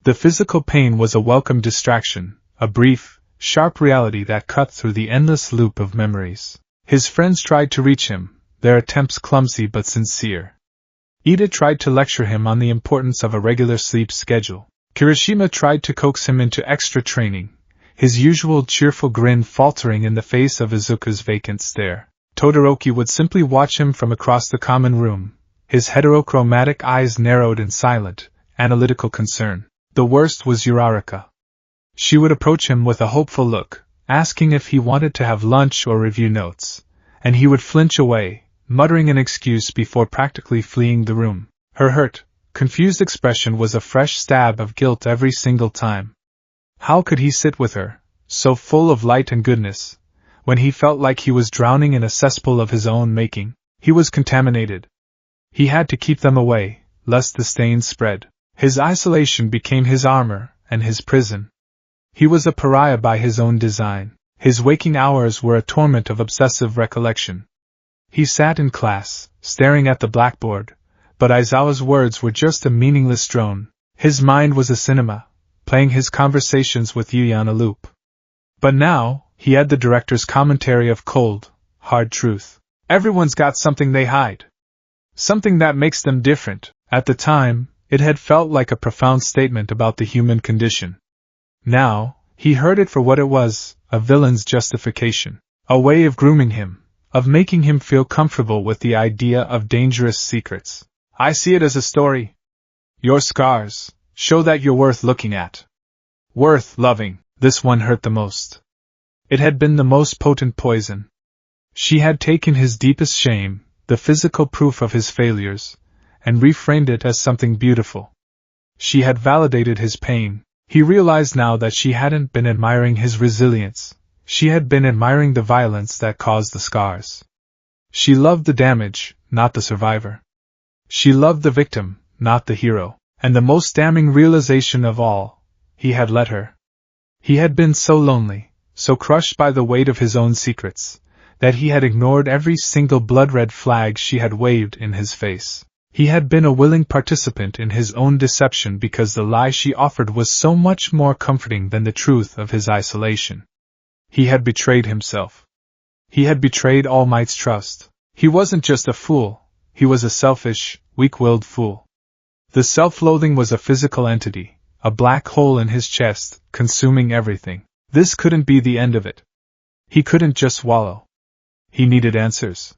The physical pain was a welcome distraction, a brief, sharp reality that cut through the endless loop of memories. His friends tried to reach him, their attempts clumsy but sincere. Ida tried to lecture him on the importance of a regular sleep schedule. Kirishima tried to coax him into extra training, his usual cheerful grin faltering in the face of Izuku's vacant stare. Todoroki would simply watch him from across the common room, his heterochromatic eyes narrowed in silent, analytical concern. The worst was Uraraka. She would approach him with a hopeful look, asking if he wanted to have lunch or review notes, and he would flinch away, muttering an excuse before practically fleeing the room. Her hurt, confused expression was a fresh stab of guilt every single time. How could he sit with her, so full of light and goodness, when he felt like he was drowning in a cesspool of his own making? He was contaminated. He had to keep them away, lest the stains spread. His isolation became his armor, and his prison. He was a pariah by his own design. His waking hours were a torment of obsessive recollection. He sat in class, staring at the blackboard, but Aizawa's words were just a meaningless drone. His mind was a cinema, playing his conversations with Yuya on a loop. But now, he had the director's commentary of cold, hard truth. Everyone's got something they hide. Something that makes them different. At the time, it had felt like a profound statement about the human condition. Now, he heard it for what it was, a villain's justification. A way of grooming him, of making him feel comfortable with the idea of dangerous secrets. I see it as a story. Your scars show that you're worth looking at. Worth loving. This one hurt the most. It had been the most potent poison. She had taken his deepest shame, the physical proof of his failures, and reframed it as something beautiful. She had validated his pain. He realized now that she hadn't been admiring his resilience. She had been admiring the violence that caused the scars. She loved the damage, not the survivor. She loved the victim, not the hero. And the most damning realization of all, he had let her. He had been so lonely, so crushed by the weight of his own secrets, that he had ignored every single blood-red flag she had waved in his face. He had been a willing participant in his own deception because the lie she offered was so much more comforting than the truth of his isolation. He had betrayed himself. He had betrayed All Might's trust. He wasn't just a fool, he was a selfish, weak-willed fool. The self-loathing was a physical entity, a black hole in his chest, consuming everything. This couldn't be the end of it. He couldn't just wallow. He needed answers.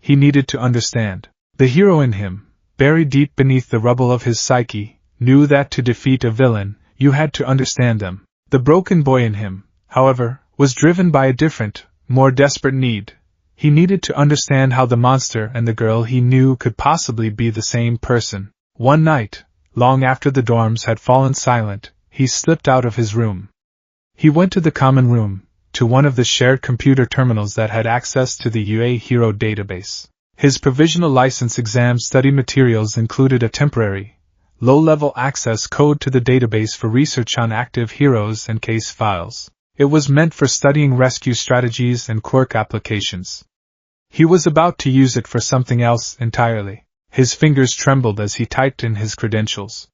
He needed to understand. The hero in him, buried deep beneath the rubble of his psyche, knew that to defeat a villain, you had to understand them. The broken boy in him, however, was driven by a different, more desperate need. He needed to understand how the monster and the girl he knew could possibly be the same person. One night, long after the dorms had fallen silent, he slipped out of his room. He went to the common room, to one of the shared computer terminals that had access to the UA Hero database. His provisional license exam study materials included a temporary, low-level access code to the database for research on active heroes and case files. It was meant for studying rescue strategies and quirk applications. He was about to use it for something else entirely. His fingers trembled as he typed in his credentials.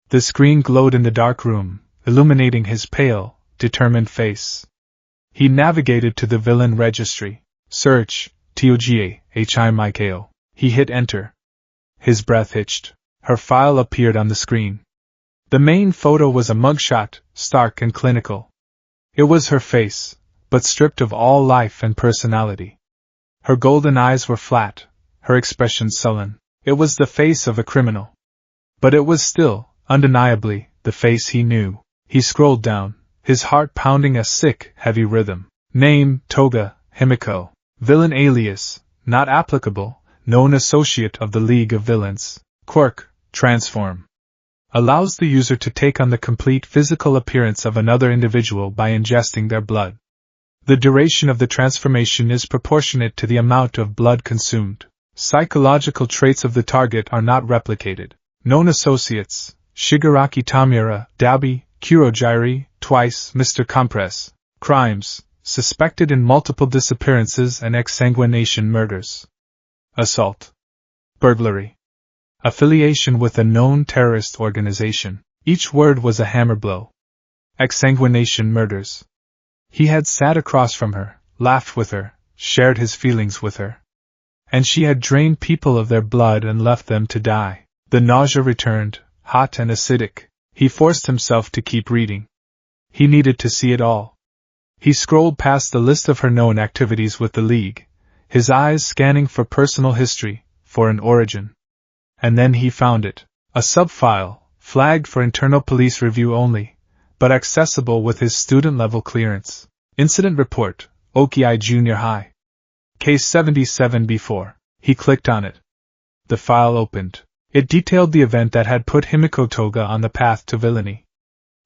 The screen glowed in the dark room, illuminating his pale, determined face. He navigated to the villain registry. Search, TOGA, HIMIKO. He hit enter. His breath hitched. Her file appeared on the screen. The main photo was a mugshot, stark and clinical. It was her face, but stripped of all life and personality. Her golden eyes were flat, her expression sullen. It was the face of a criminal. But it was still, undeniably, the face he knew. He scrolled down, his heart pounding a sick, heavy rhythm. Name, Toga, Himiko. Villain alias, not applicable, known associate of the League of Villains. Quirk, transform. Allows the user to take on the complete physical appearance of another individual by ingesting their blood. The duration of the transformation is proportionate to the amount of blood consumed. Psychological traits of the target are not replicated. Known associates, Shigaraki Tamura, Dabi, Kurojiri, twice Mr. Compress. Crimes, suspected in multiple disappearances and exsanguination murders. Assault. Burglary. Affiliation with a known terrorist organization. Each word was a hammer blow. Exsanguination murders. He had sat across from her, laughed with her, shared his feelings with her. And she had drained people of their blood and left them to die. The nausea returned, hot and acidic. He forced himself to keep reading. He needed to see it all. He scrolled past the list of her known activities with the League, his eyes scanning for personal history, for an origin. And then he found it. A sub-file, flagged for internal police review only, but accessible with his student-level clearance. Incident Report, Oki Junior High. Case 77B4. He clicked on it. The file opened. It detailed the event that had put Himiko Toga on the path to villainy.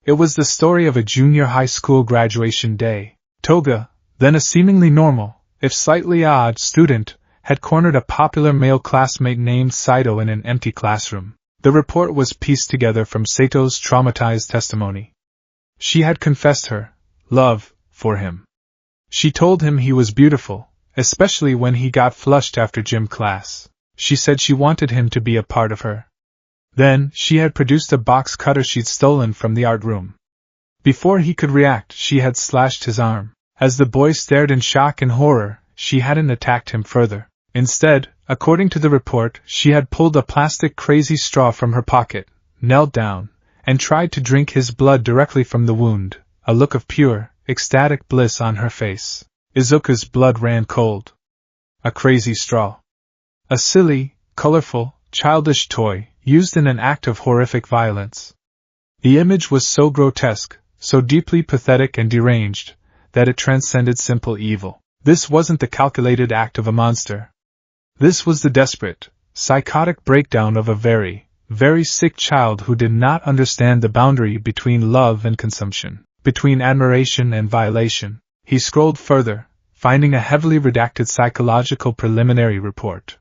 It was the story of a junior high school graduation day. Toga, then a seemingly normal, if slightly odd, student, had cornered a popular male classmate named Saito in an empty classroom. The report was pieced together from Sato's traumatized testimony. She had confessed her love for him. She told him he was beautiful, especially when he got flushed after gym class. She said she wanted him to be a part of her. Then, she had produced a box cutter she'd stolen from the art room. Before he could react, she had slashed his arm. As the boy stared in shock and horror, she hadn't attacked him further. Instead, according to the report, she had pulled a plastic crazy straw from her pocket, knelt down, and tried to drink his blood directly from the wound, a look of pure, ecstatic bliss on her face. Izuku's blood ran cold. A crazy straw. A silly, colorful, childish toy, used in an act of horrific violence. The image was so grotesque, so deeply pathetic and deranged, that it transcended simple evil. This wasn't the calculated act of a monster. This was the desperate, psychotic breakdown of a very, very sick child who did not understand the boundary between love and consumption, between admiration and violation. He scrolled further, finding a heavily redacted psychological preliminary report.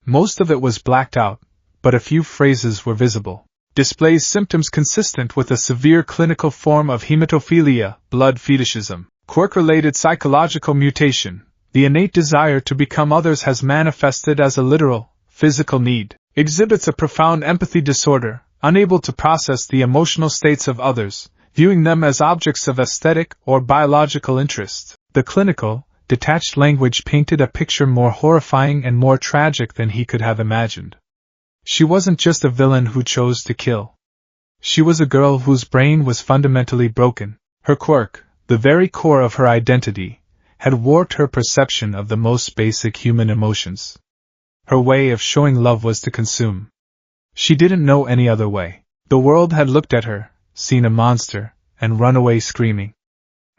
Most of it was blacked out, but a few phrases were visible. Displays symptoms consistent with a severe clinical form of hematophilia, blood fetishism, quirk-related psychological mutation. The innate desire to become others has manifested as a literal, physical need. Exhibits a profound empathy disorder, unable to process the emotional states of others, viewing them as objects of aesthetic or biological interest. The clinical, detached language painted a picture more horrifying and more tragic than he could have imagined. She wasn't just a villain who chose to kill. She was a girl whose brain was fundamentally broken. Her quirk, the very core of her identity, had warped her perception of the most basic human emotions. Her way of showing love was to consume. She didn't know any other way. The world had looked at her, seen a monster, and run away screaming.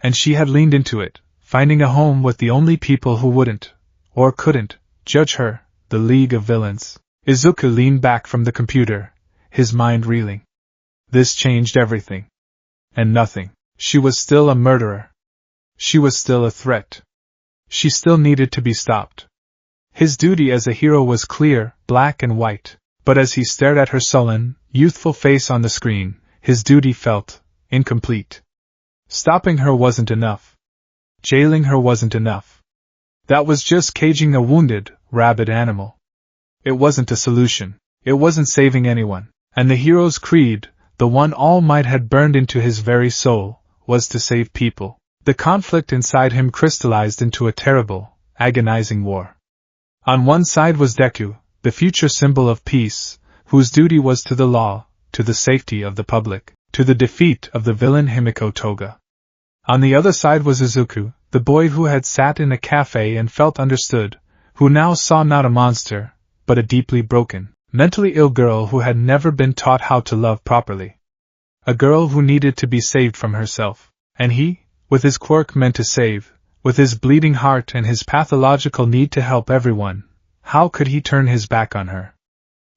And she had leaned into it, finding a home with the only people who wouldn't, or couldn't, judge her, the League of Villains. Izuku leaned back from the computer, his mind reeling. This changed everything. And nothing. She was still a murderer. She was still a threat. She still needed to be stopped. His duty as a hero was clear, black and white, but as he stared at her sullen, youthful face on the screen, his duty felt incomplete. Stopping her wasn't enough. Jailing her wasn't enough. That was just caging a wounded, rabid animal. It wasn't a solution. It wasn't saving anyone. And the hero's creed, the one All Might had burned into his very soul, was to save people. The conflict inside him crystallized into a terrible, agonizing war. On one side was Deku, the future symbol of peace, whose duty was to the law, to the safety of the public, to the defeat of the villain Himiko Toga. On the other side was Izuku, the boy who had sat in a cafe and felt understood, who now saw not a monster, but a deeply broken, mentally ill girl who had never been taught how to love properly. A girl who needed to be saved from herself. And he, with his quirk meant to save, with his bleeding heart and his pathological need to help everyone, how could he turn his back on her?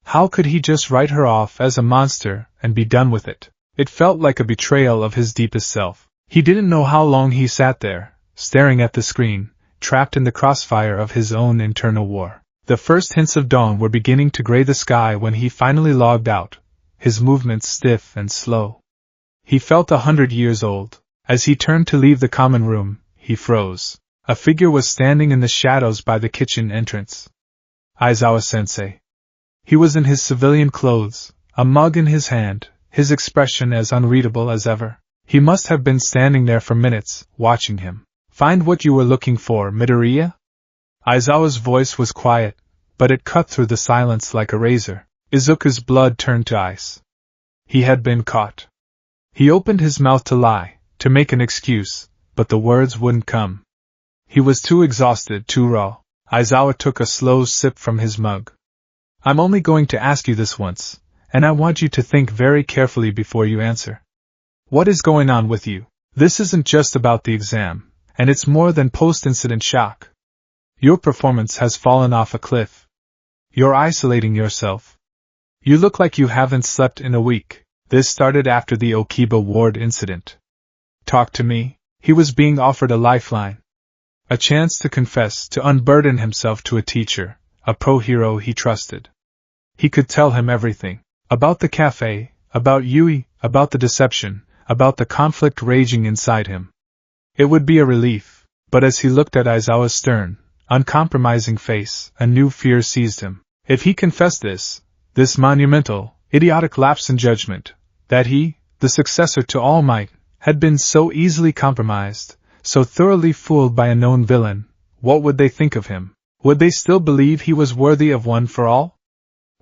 How could he just write her off as a monster and be done with it? It felt like a betrayal of his deepest self. He didn't know how long he sat there, staring at the screen, trapped in the crossfire of his own internal war. The first hints of dawn were beginning to gray the sky when he finally logged out, his movements stiff and slow. He felt 100 years old. As he turned to leave the common room, he froze. A figure was standing in the shadows by the kitchen entrance. Aizawa-sensei. He was in his civilian clothes, a mug in his hand, his expression as unreadable as ever. He must have been standing there for minutes, watching him. Find what you were looking for, Midoriya? Aizawa's voice was quiet, but it cut through the silence like a razor. Izuku's blood turned to ice. He had been caught. He opened his mouth to lie, to make an excuse, but the words wouldn't come. He was too exhausted, too raw. Aizawa took a slow sip from his mug. I'm only going to ask you this once, and I want you to think very carefully before you answer. What is going on with you? This isn't just about the exam, and it's more than post-incident shock. Your performance has fallen off a cliff. You're isolating yourself. You look like you haven't slept in a week. This started after the Okiba ward incident. Talk to me. He was being offered a lifeline. A chance to confess, to unburden himself to a teacher, a pro-hero he trusted. He could tell him everything. About the cafe, about Yui, about the deception, about the conflict raging inside him. It would be a relief, But as he looked at Aizawa's stern, uncompromising face, a new fear seized him. If he confessed this monumental, idiotic lapse in judgment, that he, the successor to All Might, had been so easily compromised, so thoroughly fooled by a known villain, what would they think of him? Would they still believe he was worthy of one for all?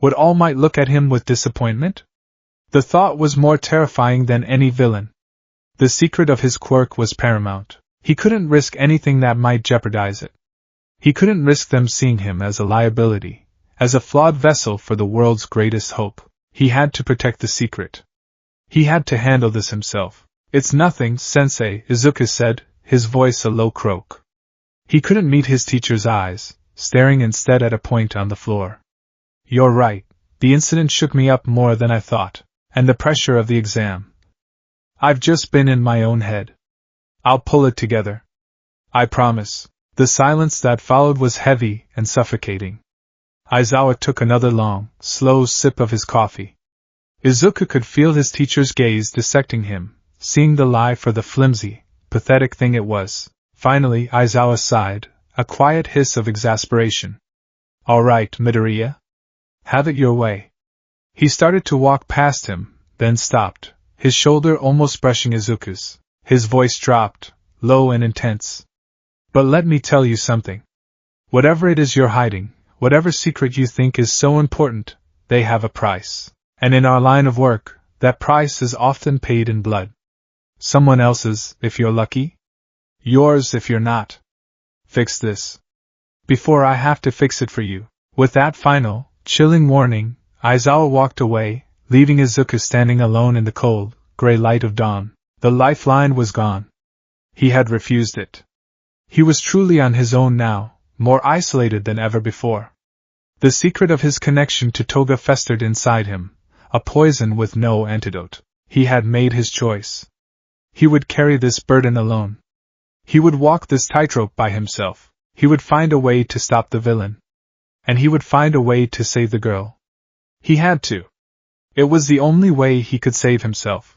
Would All Might look at him with disappointment? The thought was more terrifying than any villain. The secret of his quirk was paramount. He couldn't risk anything that might jeopardize it. He couldn't risk them seeing him as a liability, as a flawed vessel for the world's greatest hope. He had to protect the secret. He had to handle this himself. It's nothing, Sensei, Izuku said, his voice a low croak. He couldn't meet his teacher's eyes, staring instead at a point on the floor. You're right, the incident shook me up more than I thought, and the pressure of the exam. I've just been in my own head. I'll pull it together. I promise. The silence that followed was heavy and suffocating. Aizawa took another long, slow sip of his coffee. Izuku could feel his teacher's gaze dissecting him, seeing the lie for the flimsy, pathetic thing it was. Finally, Aizawa sighed, a quiet hiss of exasperation. All right, Midoriya. Have it your way. He started to walk past him, then stopped, his shoulder almost brushing Izuku's. His voice dropped, low and intense. But let me tell you something. Whatever it is you're hiding, whatever secret you think is so important, they have a price. And in our line of work, that price is often paid in blood. Someone else's, if you're lucky. Yours if you're not. Fix this. Before I have to fix it for you. With that final, chilling warning, Aizawa walked away, leaving Izuku standing alone in the cold, gray light of dawn. The lifeline was gone. He had refused it. He was truly on his own now, more isolated than ever before. The secret of his connection to Toga festered inside him, a poison with no antidote. He had made his choice. He would carry this burden alone. He would walk this tightrope by himself. He would find a way to stop the villain. And he would find a way to save the girl. He had to. It was the only way he could save himself.